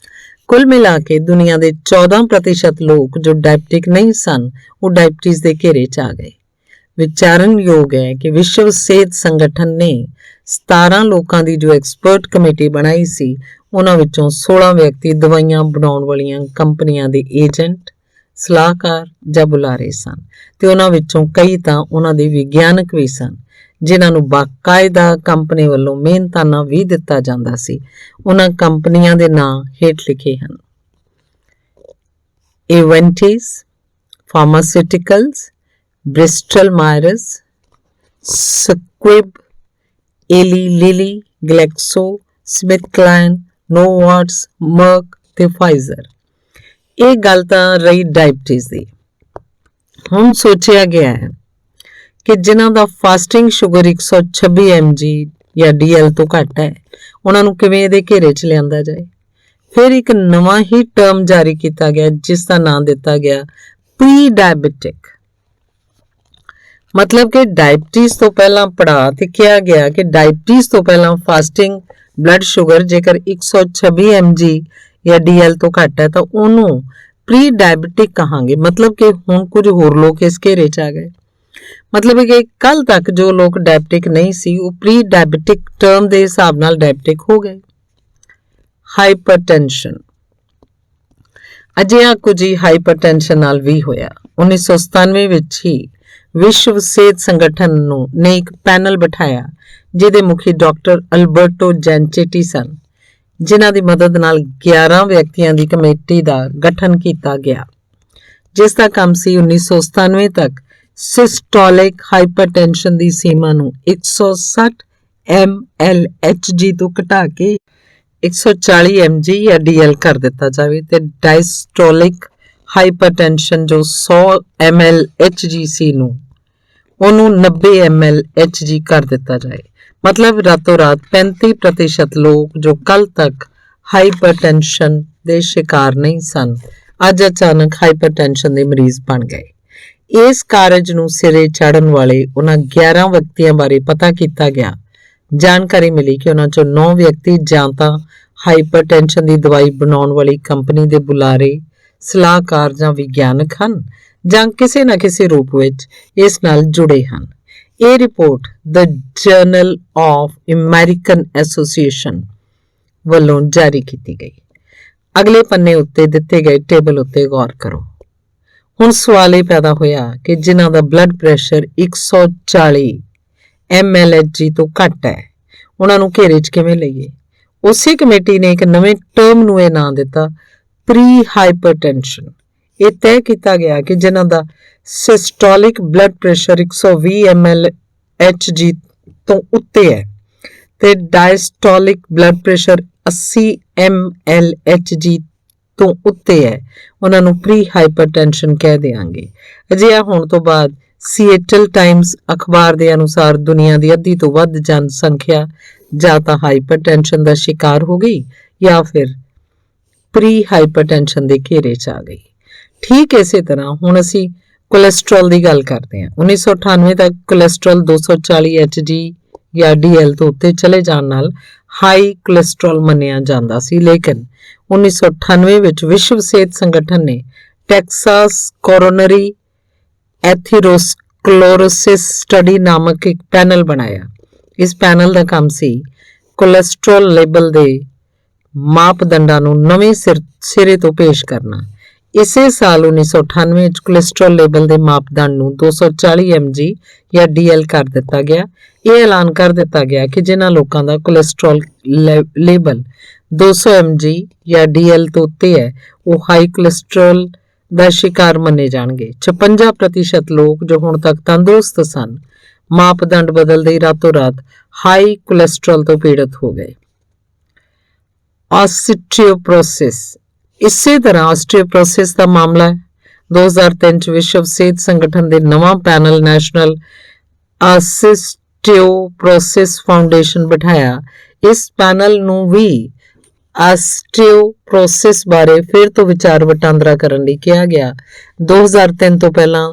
ਕੁੱਲ ਮਿਲਾ ਕੇ ਦੁਨੀਆ ਦੇ 14% ਲੋਕ ਜੋ ਡਾਇਬਟਿਕ ਨਹੀਂ ਸਨ ਉਹ ਡਾਇਬਟੀਜ਼ ਦੇ ਘੇਰੇ 'ਚ ਆ ਗਏ। ਵਿਚਾਰਨਯੋਗ ਹੈ ਕਿ ਵਿਸ਼ਵ ਸਿਹਤ ਸੰਗਠਨ ਨੇ 17 ਲੋਕਾਂ ਦੀ ਜੋ ਐਕਸਪਰਟ ਕਮੇਟੀ ਬਣਾਈ ਸੀ, ਉਹਨਾਂ ਵਿੱਚੋਂ 16 ਵਿਅਕਤੀ ਦਵਾਈਆਂ ਬਣਾਉਣ ਵਾਲੀਆਂ ਕੰਪਨੀਆਂ ਦੇ ਏਜੰਟ, ਸਲਾਹਕਾਰ ਜਾਂ ਬੁਲਾਰੇ ਸਨ ਤੇ ਉਹਨਾਂ ਵਿੱਚੋਂ ਕਈ ਤਾਂ ਉਹਨਾਂ ਦੇ ਵਿਗਿਆਨਕ ਵੀ ਸਨ ਜਿਨ੍ਹਾਂ ਨੂੰ ਬਾਕਾਇਦਾ ਕੰਪਨੀ ਵੱਲੋਂ ਮਿਹਨਤਾਨਾ ਵੀ ਦਿੱਤਾ ਜਾਂਦਾ ਸੀ। ਉਹਨਾਂ ਕੰਪਨੀਆਂ ਦੇ ਨਾਂ ਹੇਠ ਲਿਖੇ ਹਨ: ਏਵੈਂਟਿਸ ਫਾਰਮਾਸਿਊਟੀਕਲਸ, ਬ੍ਰਿਸਟਲ ਮਾਇਰਸ, ਸਕਿਬ, ਏਲੀ ਲਿਲੀ, ਗਲੈਕਸੋ ਸਮਿਥ ਕਲਾਈਨ, ਨੋਵਾਰਟਸ, ਮਰਕ ਤੇ ਫਾਈਜ਼ਰ। ਇਹ ਗੱਲ ਤਾਂ ਰਹੀ ਡਾਇਬਟੀਜ਼ ਦੀ। ਹੁਣ ਸੋਚਿਆ ਗਿਆ ਹੈ ਕਿ ਜਿਨ੍ਹਾਂ ਦਾ ਫਾਸਟਿੰਗ ਸ਼ੂਗਰ 126 mg ਜਾਂ DL ਤੋਂ ਘੱਟ ਹੈ, ਉਹਨਾਂ ਨੂੰ ਕਿਵੇਂ ਇਹਦੇ ਘੇਰੇ 'ਚ ਲਿਆਂਦਾ ਜਾਏ। ਫਿਰ ਇੱਕ ਨਵਾਂ ਹੀ ਟਰਮ ਜਾਰੀ ਕੀਤਾ ਗਿਆ ਜਿਸ ਦਾ ਨਾਮ ਦਿੱਤਾ ਗਿਆ ਪ੍ਰੀ ਡਾਇਬਟਿਕ। ਮਤਲਬ ਕਿ ਡਾਇਬਟੀਜ਼ ਤੋਂ ਪਹਿਲਾਂ ਪੜਾਅ ਤੇ ਕਿਹਾ ਗਿਆ ਕਿ ਡਾਇਬਟੀਜ਼ ਤੋਂ ਪਹਿਲਾਂ ਫਾਸਟਿੰਗ ਬਲੱਡ ਸ਼ੂਗਰ ਜੇਕਰ 126 mg ਜਾਂ DL ਤੋਂ ਘੱਟ ਹੈ ਤਾਂ ਉਹਨੂੰ ਪ੍ਰੀ ਡਾਇਬਟਿਕ ਕਹਾਂਗੇ। ਮਤਲਬ ਕਿ ਹੁਣ ਕੁਝ ਹੋਰ ਲੋਕ ਇਸ ਘੇਰੇ 'ਚ ਆ ਗਏ। ਮਤਲਬ ਹੈ ਕਿ ਕੱਲ ਤੱਕ ਜੋ ਲੋਕ ਡਾਇਬਟਿਕ ਨਹੀਂ ਸੀ ਉਹ ਪ੍ਰੀ ਡਾਇਬਟਿਕ ਟਰਮ ਦੇ ਹਿਸਾਬ ਨਾਲ ਡਾਇਬਟਿਕ ਹੋ ਗਏ। ਹਾਈਪਰਟੈਂਸ਼ਨ ਅਜਿਹਾ ਕੁਝ ਹੀ ਹਾਈਪਰਟੈਂਸ਼ਨ ਨਾਲ ਵੀ ਹੋਇਆ। 1997 ਵਿੱਚ ਹੀ ਵਿਸ਼ਵ ਸਿਹਤ ਸੰਗਠਨ ਨੇ ਇੱਕ ਪੈਨਲ ਬਿਠਾਇਆ ਜਿਹਦੇ ਮੁਖੀ ਡਾਕਟਰ ਅਲਬਰਟੋ ਜੈਂਚੇਟੀ ਸਨ, ਜਿਨ੍ਹਾਂ ਦੀ ਮਦਦ ਨਾਲ 11 ਵਿਅਕਤੀਆਂ ਦੀ ਕਮੇਟੀ ਦਾ ਗਠਨ ਕੀਤਾ ਗਿਆ ਜਿਸ ਦਾ ਕੰਮ ਸੀ 1997 ਤੱਕ ਸਿਸਟੋਲਿਕ ਹਾਈਪਰਟੈਂਸ਼ਨ ਦੀ ਸੀਮਾ ਨੂੰ 160 mLHg ਤੋਂ ਘਟਾ ਕੇ 140 mg ਜਾਂ DL ਕਰ ਦਿੱਤਾ ਜਾਵੇ ਤੇ ਡਾਇਸਟੋਲਿਕ ਹਾਈਪਰਟੈਂਸ਼ਨ ਜੋ 100 mLHg ਸੀ ਨੂੰ ਉਹਨੂੰ 90 ml HG ਕਰ ਦਿੱਤਾ ਜਾਏ। ਮਤਲਬ ਰਾਤੋਂ ਰਾਤ 35% ਲੋਕ ਜੋ ਕੱਲ ਤੱਕ ਹਾਈਪਰਟੈਂਸ਼ਨ ਦੇ ਸ਼ਿਕਾਰ ਨਹੀਂ ਸਨ, ਅੱਜ ਅਚਾਨਕ ਹਾਈਪਰਟੈਂਸ਼ਨ ਦੇ ਮਰੀਜ਼ ਬਣ ਗਏ। ਇਸ ਕਾਰਜ ਨੂੰ ਸਿਰੇ ਚਾੜਨ ਵਾਲੇ ਉਹਨਾਂ 11 ਵਿਅਕਤੀਆਂ ਬਾਰੇ ਪਤਾ ਕੀਤਾ ਗਿਆ। ਜਾਣਕਾਰੀ ਮਿਲੀ ਕਿ ਉਹਨਾਂ ਚੋਂ 9 ਵਿਅਕਤੀ ਜਾਂ ਤਾਂ ਹਾਈਪਰਟੈਂਸ਼ਨ ਦੀ ਦਵਾਈ ਬਣਾਉਣ ਵਾਲੀ ਕੰਪਨੀ ਦੇ ਬੁਲਾਰੇ, ਸਲਾਹਕਾਰ ਜਾਂ ਵਿਗਿਆਨਕ ਹਨ, ਜਾਂ ਕਿਸੇ ਨਾ ਕਿਸੇ ਰੂਪ ਵਿੱਚ ਇਸ ਨਾਲ ਜੁੜੇ ਹਨ। ਇਹ report the general of American association ਵੱਲੋਂ ਜਾਰੀ ਕੀਤੀ ਗਈ। ਅਗਲੇ ਪੰਨੇ ਉੱਤੇ ਦਿੱਤੇ ਗਏ ਟੇਬਲ ਉੱਤੇ ਗੌਰ ਕਰੋ। ਹੁਣ ਸਵਾਲ ਇਹ ਪੈਦਾ ਹੋਇਆ ਕਿ ਜਿਨ੍ਹਾਂ ਦਾ ਬਲੱਡ ਪ੍ਰੈਸ਼ਰ 140 mLHg ਤੋਂ ਘੱਟ ਹੈ, ਉਹਨਾਂ ਨੂੰ ਘੇਰੇ 'ਚ ਕਿਵੇਂ ਲਈਏ? ਉਸੇ ਕਮੇਟੀ ਨੇ ਇੱਕ ਨਵੇਂ ਟਰਮ ਨੂੰ ਇਹ ਨਾਂ ਦਿੱਤਾ, ਪ੍ਰੀ ਹਾਈਪਰਟੈਂਸ਼ਨ। ਇਹ ਤੈਅ ਕੀਤਾ ਗਿਆ ਕਿ ਜਿਨ੍ਹਾਂ ਦਾ ਸਿਸਟੋਲਿਕ ਬਲੱਡ ਪ੍ਰੈਸ਼ਰ 120 mLHg ਤੋਂ ਉੱਤੇ ਹੈ ਤੇ ਡਾਇਸਟੋਲਿਕ ਬਲੱਡ ਪ੍ਰੈਸ਼ਰ 80 mLHg ਤੋਂ ਉੱਤੇ ਹੈ, ਉਹਨਾਂ ਨੂੰ ਪ੍ਰੀ ਹਾਈਪਰਟੈਂਸ਼ਨ ਕਹਿ ਦੇਵਾਂਗੇ। ਅਜਿਹਾ ਹੋਣ ਤੋਂ ਬਾਅਦ ਸੀਏਟਲ ਟਾਈਮਸ ਅਖਬਾਰ ਦੇ ਅਨੁਸਾਰ ਦੁਨੀਆ ਦੀ ਅੱਧੀ ਤੋਂ ਵੱਧ ਜਨਸੰਖਿਆ ਜਾਂ ਤਾਂ ਹਾਈਪਰਟੈਂਸ਼ਨ ਦਾ ਸ਼ਿਕਾਰ ਹੋ ਗਈ ਜਾਂ ਫਿਰ ਪ੍ਰੀ ਹਾਈਪਰਟੈਂਸ਼ਨ ਦੇ ਘੇਰੇ 'ਚ ਆ ਗਈ। ਠੀਕ ਇਸੇ ਤਰ੍ਹਾਂ ਹੁਣ ਅਸੀਂ ਕੋਲੇਸਟ੍ਰੋਲ ਦੀ ਗੱਲ ਕਰਦੇ ਹਾਂ। 1998 ਤੱਕ ਕੋਲੇਸਟ੍ਰੋਲ 240 HG ਜਾਂ DL ਤੋਂ ਉੱਤੇ ਚਲੇ ਜਾਣ ਨਾਲ ਹਾਈ ਕੋਲੇਸਟ੍ਰੋਲ ਮੰਨਿਆ ਜਾਂਦਾ ਸੀ, ਲੇਕਿਨ 1998 ਵਿੱਚ ਵਿਸ਼ਵ ਸਿਹਤ ਸੰਗਠਨ ਨੇ ਟੈਕਸਾਸ ਕੋਰੋਨਰੀ ਐਥੀਰੋਸਕਲੇਰੋਸਿਸ ਸਟੱਡੀ ਨਾਮਕ ਇੱਕ ਪੈਨਲ ਬਣਾਇਆ। ਇਸ ਪੈਨਲ ਦਾ ਕੰਮ ਸੀ ਕੋਲੇਸਟ੍ਰੋਲ ਲੈਵਲ ਦੇ ਮਾਪਦੰਡਾਂ ਨੂੰ ਨਵੇਂ ਸਿਰੇ ਤੋਂ ਪੇਸ਼ ਕਰਨਾ। ਇਸੇ ਸਾਲ 1998 ਵਿੱਚ ਕੋਲੇਸਟ੍ਰੋਲ ਲੈਵਲ ਦੇ ਮਾਪਦੰਡ ਨੂੰ 240 mg ਜਾਂ DL ਕਰ ਦਿੱਤਾ ਗਿਆ। ਇਹ ਐਲਾਨ ਕਰ ਦਿੱਤਾ ਗਿਆ ਕਿ ਜਿਨ੍ਹਾਂ ਲੋਕਾਂ ਦਾ ਕੋਲੇਸਟ੍ਰੋਲ ਲੈਵਲ 200 mg ਜਾਂ DL ਤੋਂ ਉੱਤੇ ਹੈ, ਉਹ ਹਾਈ ਕੋਲੇਸਟ੍ਰੋਲ ਦਾ ਸ਼ਿਕਾਰ ਮੰਨੇ ਜਾਣਗੇ। 56% ਲੋਕ ਜੋ ਹੁਣ ਤੱਕ ਤੰਦਰੁਸਤ ਸਨ, ਮਾਪਦੰਡ ਬਦਲਦੇ ਰਾਤੋਂ ਰਾਤ ਹਾਈ ਕੋਲੇਸਟ੍ਰੋਲ ਤੋਂ ਪੀੜਤ ਹੋ ਗਏ। ਆਸਟੀਓਪਰੋਸਿਸ। ਇਸੇ ਤਰ੍ਹਾਂ ਆਸਟੀਓਪਰੋਸਿਸ ਦਾ ਮਾਮਲਾ ਹੈ। 2003 ਚ ਵਿਸ਼ਵ ਸਿਹਤ ਸੰਗਠਨ ਦੇ ਨਵਾਂ ਪੈਨਲ ਨੈਸ਼ਨਲ ਆਸਟੀਓਪਰੋਸਿਸ ਫਾਊਂਡੇਸ਼ਨ ਬਿਠਾਇਆ। ਇਸ ਪੈਨਲ ਨੂੰ ਵੀ ਆਸਟੀਓਪਰੋਸਿਸ ਬਾਰੇ ਫਿਰ ਤੋਂ ਵਿਚਾਰ ਵਟਾਂਦਰਾ ਕਰਨ ਲਈ ਕਿਹਾ ਗਿਆ। 2003 ਤੋਂ ਪਹਿਲਾਂ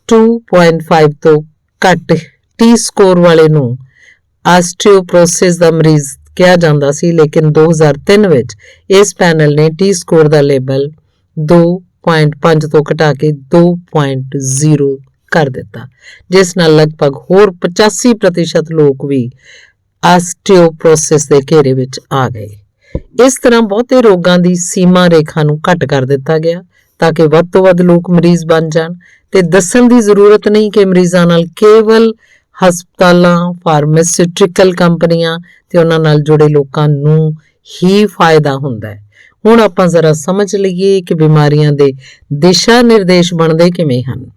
2.5 ਤੋਂ ਘੱਟ ਟੀ ਸਕੋਰ ਵਾਲੇ ਨੂੰ ਆਸਟੀਓਪਰੋਸਿਸ ਦਾ ਮਰੀਜ਼ ਕਿਹਾ ਜਾਂਦਾ ਸੀ, ਲੇਕਿਨ 2003 ਵਿੱਚ ਇਸ ਪੈਨਲ ਨੇ ਟੀ ਸਕੋਰ ਦਾ ਲੈਵਲ 2.5 ਤੋਂ ਘਟਾ ਕੇ 2.0 ਕਰ ਦਿੱਤਾ, ਜਿਸ ਨਾਲ ਲਗਭਗ ਹੋਰ 85% ਲੋਕ ਵੀ ਆਸਟੀਓਪਰੋਸਿਸ ਦੇ ਘੇਰੇ ਵਿੱਚ ਆ ਗਏ। ਇਸ ਤਰ੍ਹਾਂ ਬਹੁਤੇ ਰੋਗਾਂ ਦੀ ਸੀਮਾ ਰੇਖਾ ਨੂੰ ਘੱਟ ਕਰ ਦਿੱਤਾ ਗਿਆ ਤਾਂ ਕਿ ਵੱਧ ਤੋਂ ਵੱਧ ਲੋਕ ਮਰੀਜ਼ ਬਣ ਜਾਣ ਤੇ ਦੱਸਣ ਦੀ ਜ਼ਰੂਰਤ ਨਹੀਂ ਕਿ ਮਰੀਜ਼ਾਂ ਨਾਲ ਕੇਵਲ ਹਸਪਤਾਲਾਂ, ਫਾਰਮਾਸਿਊਟੀਕਲ ਕੰਪਨੀਆਂ ਤੇ ਉਹਨਾਂ ਨਾਲ ਜੁੜੇ ਲੋਕਾਂ ਨੂੰ ਹੀ ਫਾਇਦਾ ਹੁੰਦਾ ਹੈ। ਹੁਣ ਆਪਾਂ ਜ਼ਰਾ ਸਮਝ ਲਈਏ ਕਿ ਬਿਮਾਰੀਆਂ ਦੇ ਦਿਸ਼ਾ ਨਿਰਦੇਸ਼ ਬਣਦੇ ਕਿਵੇਂ ਹਨ।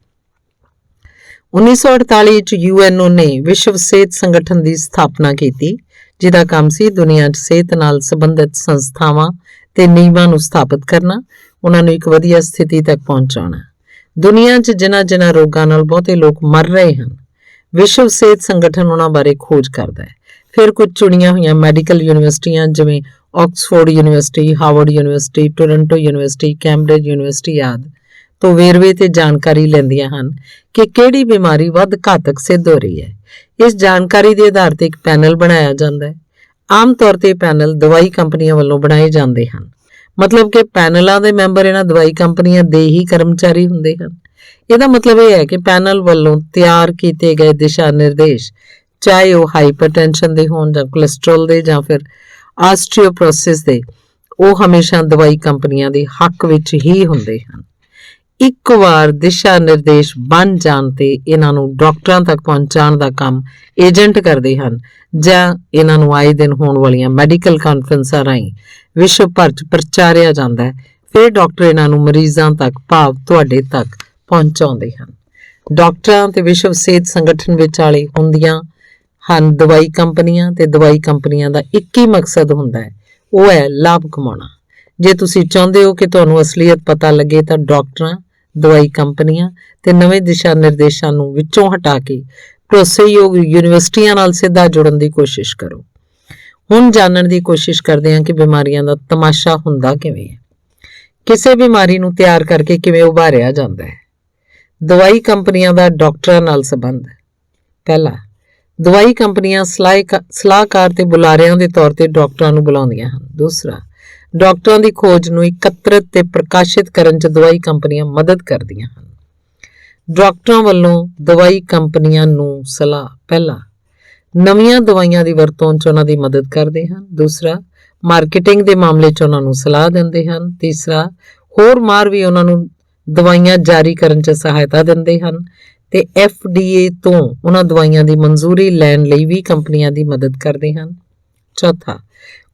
1948 ਚ UNO ਨੇ ਵਿਸ਼ਵ ਸਿਹਤ ਸੰਗਠਨ ਦੀ ਸਥਾਪਨਾ ਕੀਤੀ, ਜਿਹਦਾ ਕੰਮ ਸੀ ਦੁਨੀਆ 'ਚ ਸਿਹਤ ਨਾਲ ਸੰਬੰਧਿਤ ਸੰਸਥਾਵਾਂ ਤੇ ਨਿਯਮਾਂ ਨੂੰ ਸਥਾਪਿਤ ਕਰਨਾ, ਉਹਨਾਂ ਨੂੰ ਇੱਕ ਵਧੀਆ ਸਥਿਤੀ ਤੱਕ ਪਹੁੰਚਾਉਣਾ। ਦੁਨੀਆ 'ਚ ਜਿਨ੍ਹਾਂ ਰੋਗਾਂ ਨਾਲ ਬਹੁਤੇ ਲੋਕ ਮਰ ਰਹੇ ਹਨ, ਵਿਸ਼ਵ ਸਿਹਤ ਸੰਗਠਨ ਉਹਨਾਂ ਬਾਰੇ ਖੋਜ ਕਰਦਾ ਹੈ। ਫਿਰ ਕੁਝ ਚੁਣੀਆਂ ਹੋਈਆਂ ਮੈਡੀਕਲ ਯੂਨੀਵਰਸਿਟੀਆਂ ਜਿਵੇਂ Oxford university, Harvard university, Toronto university, Cambridge university ਆਦਿ ਤੋਂ ਵੇਰਵੇ ਤੇ ਜਾਣਕਾਰੀ ਲੈਂਦੀਆਂ ਹਨ ਕਿ ਕਿਹੜੀ ਬਿਮਾਰੀ ਵੱਧ ਘਾਤਕ ਸਿੱਧ ਹੋ ਰਹੀ ਹੈ। ਇਸ ਜਾਣਕਾਰੀ ਦੇ ਆਧਾਰ ਤੇ ਇੱਕ ਪੈਨਲ ਬਣਾਇਆ ਜਾਂਦਾ ਹੈ। ਆਮ ਤੌਰ ਤੇ ਪੈਨਲ ਦਵਾਈ ਕੰਪਨੀਆਂ ਵੱਲੋਂ ਬਣਾਏ ਜਾਂਦੇ ਹਨ, ਮਤਲਬ ਕਿ ਪੈਨਲਾਂ ਦੇ ਮੈਂਬਰ ਇਹਨਾਂ ਦਵਾਈ ਕੰਪਨੀਆਂ ਦੇ ਹੀ ਕਰਮਚਾਰੀ ਹੁੰਦੇ ਹਨ। ਇਹਦਾ ਮਤਲਬ ਇਹ ਹੈ ਕਿ ਪੈਨਲ ਵੱਲੋਂ ਤਿਆਰ ਕੀਤੇ ਗਏ ਦਿਸ਼ਾ ਨਿਰਦੇਸ਼, ਚਾਹੇ ਉਹ ਹਾਈਪਰਟੈਂਸ਼ਨ ਦੇ ਹੋਣ ਜਾਂ ਕੋਲੇਸਟ੍ਰੋਲ ਦੇ ਜਾਂ ਫਿਰ ਆਸਟੀਓਪਰੋਸਿਸ ਦੇ, ਉਹ ਹਮੇਸ਼ਾ ਦਵਾਈ ਕੰਪਨੀਆਂ ਦੇ ਹੱਕ ਵਿੱਚ ਹੀ ਹੁੰਦੇ ਹਨ। ਇੱਕ ਵਾਰ ਦਿਸ਼ਾ ਨਿਰਦੇਸ਼ ਬਣ ਜਾਣ ਤੇ ਇਹਨਾਂ ਨੂੰ ਡਾਕਟਰਾਂ ਤੱਕ ਪਹੁੰਚਾਉਣ ਦਾ ਕੰਮ ਏਜੰਟ ਕਰਦੇ ਹਨ ਜਾਂ ਇਹਨਾਂ ਨੂੰ ਆਏ ਦਿਨ ਹੋਣ ਵਾਲੀਆਂ ਮੈਡੀਕਲ ਕਾਨਫਰੰਸਾਂ ਰਾਹੀਂ ਵਿਸ਼ਵ ਭਰ 'ਚ ਪ੍ਰਚਾਰਿਆ ਜਾਂਦਾ ਹੈ। ਫਿਰ ਡਾਕਟਰ ਇਹਨਾਂ ਨੂੰ ਮਰੀਜ਼ਾਂ ਤੱਕ, ਭਾਵ ਤੁਹਾਡੇ ਤੱਕ ਪਹੁੰਚਾਉਂਦੇ ਹਨ। ਡਾਕਟਰਾਂ ਤੇ ਵਿਸ਼ਵ ਸਿਹਤ ਸੰਗਠਨ ਵਿਚਾਲੇ ਹੁੰਦੀਆਂ ਹਨ ਦਵਾਈ ਕੰਪਨੀਆਂ, ਤੇ ਦਵਾਈ ਕੰਪਨੀਆਂ ਦਾ ਇੱਕ ਹੀ ਮਕਸਦ ਹੁੰਦਾ ਹੈ, ਉਹ ਹੈ ਲਾਭ ਕਮਾਉਣਾ। ਜੇ ਤੁਸੀਂ ਚਾਹੁੰਦੇ ਹੋ ਕਿ ਤੁਹਾਨੂੰ ਅਸਲੀਅਤ ਪਤਾ ਲੱਗੇ ਤਾਂ ਡਾਕਟਰਾਂ ਦਵਾਈ ਕੰਪਨੀਆਂ ਤੇ ਨਵੇਂ ਦਿਸ਼ਾ ਨਿਰਦੇਸ਼ਾਂ ਨੂੰ ਵਿੱਚੋਂ ਹਟਾ ਕੇ ਭਰੋਸੇਯੋਗ ਯੂਨੀਵਰਸਿਟੀਆਂ ਨਾਲ ਸਿੱਧਾ ਜੁੜਨ ਦੀ ਕੋਸ਼ਿਸ਼ ਕਰੋ। ਹੁਣ ਜਾਣਨ ਦੀ ਕੋਸ਼ਿਸ਼ ਕਰਦੇ ਹਾਂ ਕਿ ਬਿਮਾਰੀਆਂ ਦਾ ਤਮਾਸ਼ਾ ਹੁੰਦਾ ਕਿਵੇਂ ਹੈ। ਕਿਸੇ ਬਿਮਾਰੀ ਨੂੰ ਤਿਆਰ ਕਰਕੇ ਕਿਵੇਂ ਉਭਾਰਿਆ ਜਾਂਦਾ ਹੈ। ਦਵਾਈ ਕੰਪਨੀਆਂ ਦਾ ਡਾਕਟਰਾਂ ਨਾਲ ਸੰਬੰਧ। ਪਹਿਲਾ, ਦਵਾਈ ਕੰਪਨੀਆਂ ਸਲਾਹਕਾਰ ਤੇ ਬੁਲਾਰਿਆਂ ਦੇ ਤੌਰ ਤੇ ਡਾਕਟਰਾਂ ਨੂੰ ਬੁਲਾਉਂਦੀਆਂ ਹਨ। ਦੂਸਰਾ, ਡਾਕਟਰਾਂ ਦੀ ਖੋਜ ਨੂੰ ਇਕੱਤਰਿਤ ਤੇ ਪ੍ਰਕਾਸ਼ਿਤ ਕਰਨ 'ਚ ਦਵਾਈ ਕੰਪਨੀਆਂ ਮਦਦ ਕਰਦੀਆਂ ਹਨ। ਡਾਕਟਰਾਂ ਵੱਲੋਂ ਦਵਾਈ ਕੰਪਨੀਆਂ ਨੂੰ ਸਲਾਹ। ਪਹਿਲਾ, ਨਵੀਆਂ ਦਵਾਈਆਂ ਦੀ ਵਰਤੋਂ 'ਚ ਉਹਨਾਂ ਦੀ ਮਦਦ ਕਰਦੇ ਹਨ। ਦੂਸਰਾ, ਮਾਰਕੀਟਿੰਗ ਦੇ ਮਾਮਲੇ 'ਚ ਉਹਨਾਂ ਨੂੰ ਸਲਾਹ ਦਿੰਦੇ ਹਨ। ਤੀਸਰਾ, ਹੋਰ ਮਾਹਰ ਵੀ ਉਹਨਾਂ ਨੂੰ ਦਵਾਈਆਂ ਜਾਰੀ ਕਰਨ 'ਚ ਸਹਾਇਤਾ ਦਿੰਦੇ ਹਨ ਤੇ FDA ਤੋਂ ਉਹਨਾਂ ਦਵਾਈਆਂ ਦੀ ਮਨਜ਼ੂਰੀ ਲੈਣ ਲਈ ਵੀ ਕੰਪਨੀਆਂ ਦੀ ਮਦਦ ਕਰਦੇ ਹਨ। ਚੌਥਾ,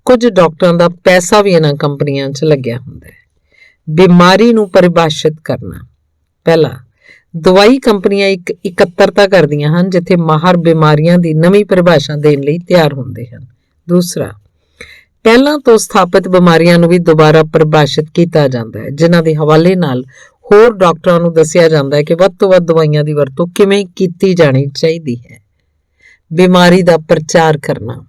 ਕੁਝ ਡਾਕਟਰਾਂ ਦਾ ਪੈਸਾ ਵੀ ਇਹਨਾਂ ਕੰਪਨੀਆਂ 'ਚ ਲੱਗਿਆ ਹੁੰਦਾ ਹੈ। ਬਿਮਾਰੀ ਨੂੰ ਪਰਿਭਾਸ਼ਿਤ ਕਰਨਾ। ਪਹਿਲਾ, ਦਵਾਈ ਕੰਪਨੀਆਂ ਇੱਕ ਇਕੱਤਰਤਾ ਕਰਦੀਆਂ ਹਨ ਜਿੱਥੇ ਮਾਹਰ ਬਿਮਾਰੀਆਂ ਦੀ ਨਵੀਂ ਪਰਿਭਾਸ਼ਾ ਦੇਣ ਲਈ ਤਿਆਰ ਹੁੰਦੇ ਹਨ। ਦੂਸਰਾ, ਪਹਿਲਾਂ ਤੋਂ ਸਥਾਪਿਤ ਬਿਮਾਰੀਆਂ ਨੂੰ ਵੀ ਦੁਬਾਰਾ ਪਰਿਭਾਸ਼ਿਤ ਕੀਤਾ ਜਾਂਦਾ ਹੈ, ਜਿਨ੍ਹਾਂ ਦੇ ਹਵਾਲੇ ਨਾਲ ਹੋਰ ਡਾਕਟਰਾਂ ਨੂੰ ਦੱਸਿਆ ਜਾਂਦਾ ਹੈ ਕਿ ਵੱਧ ਤੋਂ ਵੱਧ ਦਵਾਈਆਂ ਦੀ ਵਰਤੋਂ ਕਿਵੇਂ ਕੀਤੀ ਜਾਣੀ ਚਾਹੀਦੀ ਹੈ। ਬਿਮਾਰੀ ਦਾ ਪ੍ਰਚਾਰ ਕਰਨਾ।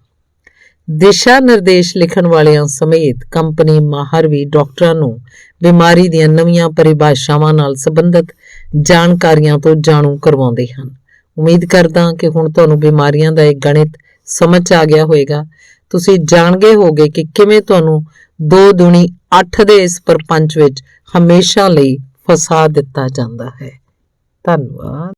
ਦਿਸ਼ਾ ਨਿਰਦੇਸ਼ ਲਿਖਣ ਵਾਲਿਆਂ ਸਮੇਤ ਕੰਪਨੀ ਮਾਹਰ ਵੀ ਡਾਕਟਰਾਂ ਨੂੰ ਬਿਮਾਰੀ ਦੀਆਂ ਨਵੀਆਂ ਪਰਿਭਾਸ਼ਾਵਾਂ ਨਾਲ ਸੰਬੰਧਿਤ ਜਾਣਕਾਰੀਆਂ ਤੋਂ ਜਾਣੂ ਕਰਵਾਉਂਦੇ ਹਨ। ਉਮੀਦ ਕਰਦਾ ਕਿ ਹੁਣ ਤੁਹਾਨੂੰ ਬਿਮਾਰੀਆਂ ਦਾ ਇਹ ਗਣਿਤ ਸਮਝ ਆ ਗਿਆ ਹੋਵੇਗਾ। ਤੁਸੀਂ ਜਾਣ ਗਏ ਹੋਗੇ ਕਿ ਕਿਵੇਂ ਤੁਹਾਨੂੰ 2 ਦੂਣੀ 8 ਦੇ ਇਸ ਪ੍ਰਪੰਚ ਵਿੱਚ ਹਮੇਸ਼ਾ ਲਈ ਫਸਾ ਦਿੱਤਾ ਜਾਂਦਾ ਹੈ। ਧੰਨਵਾਦ।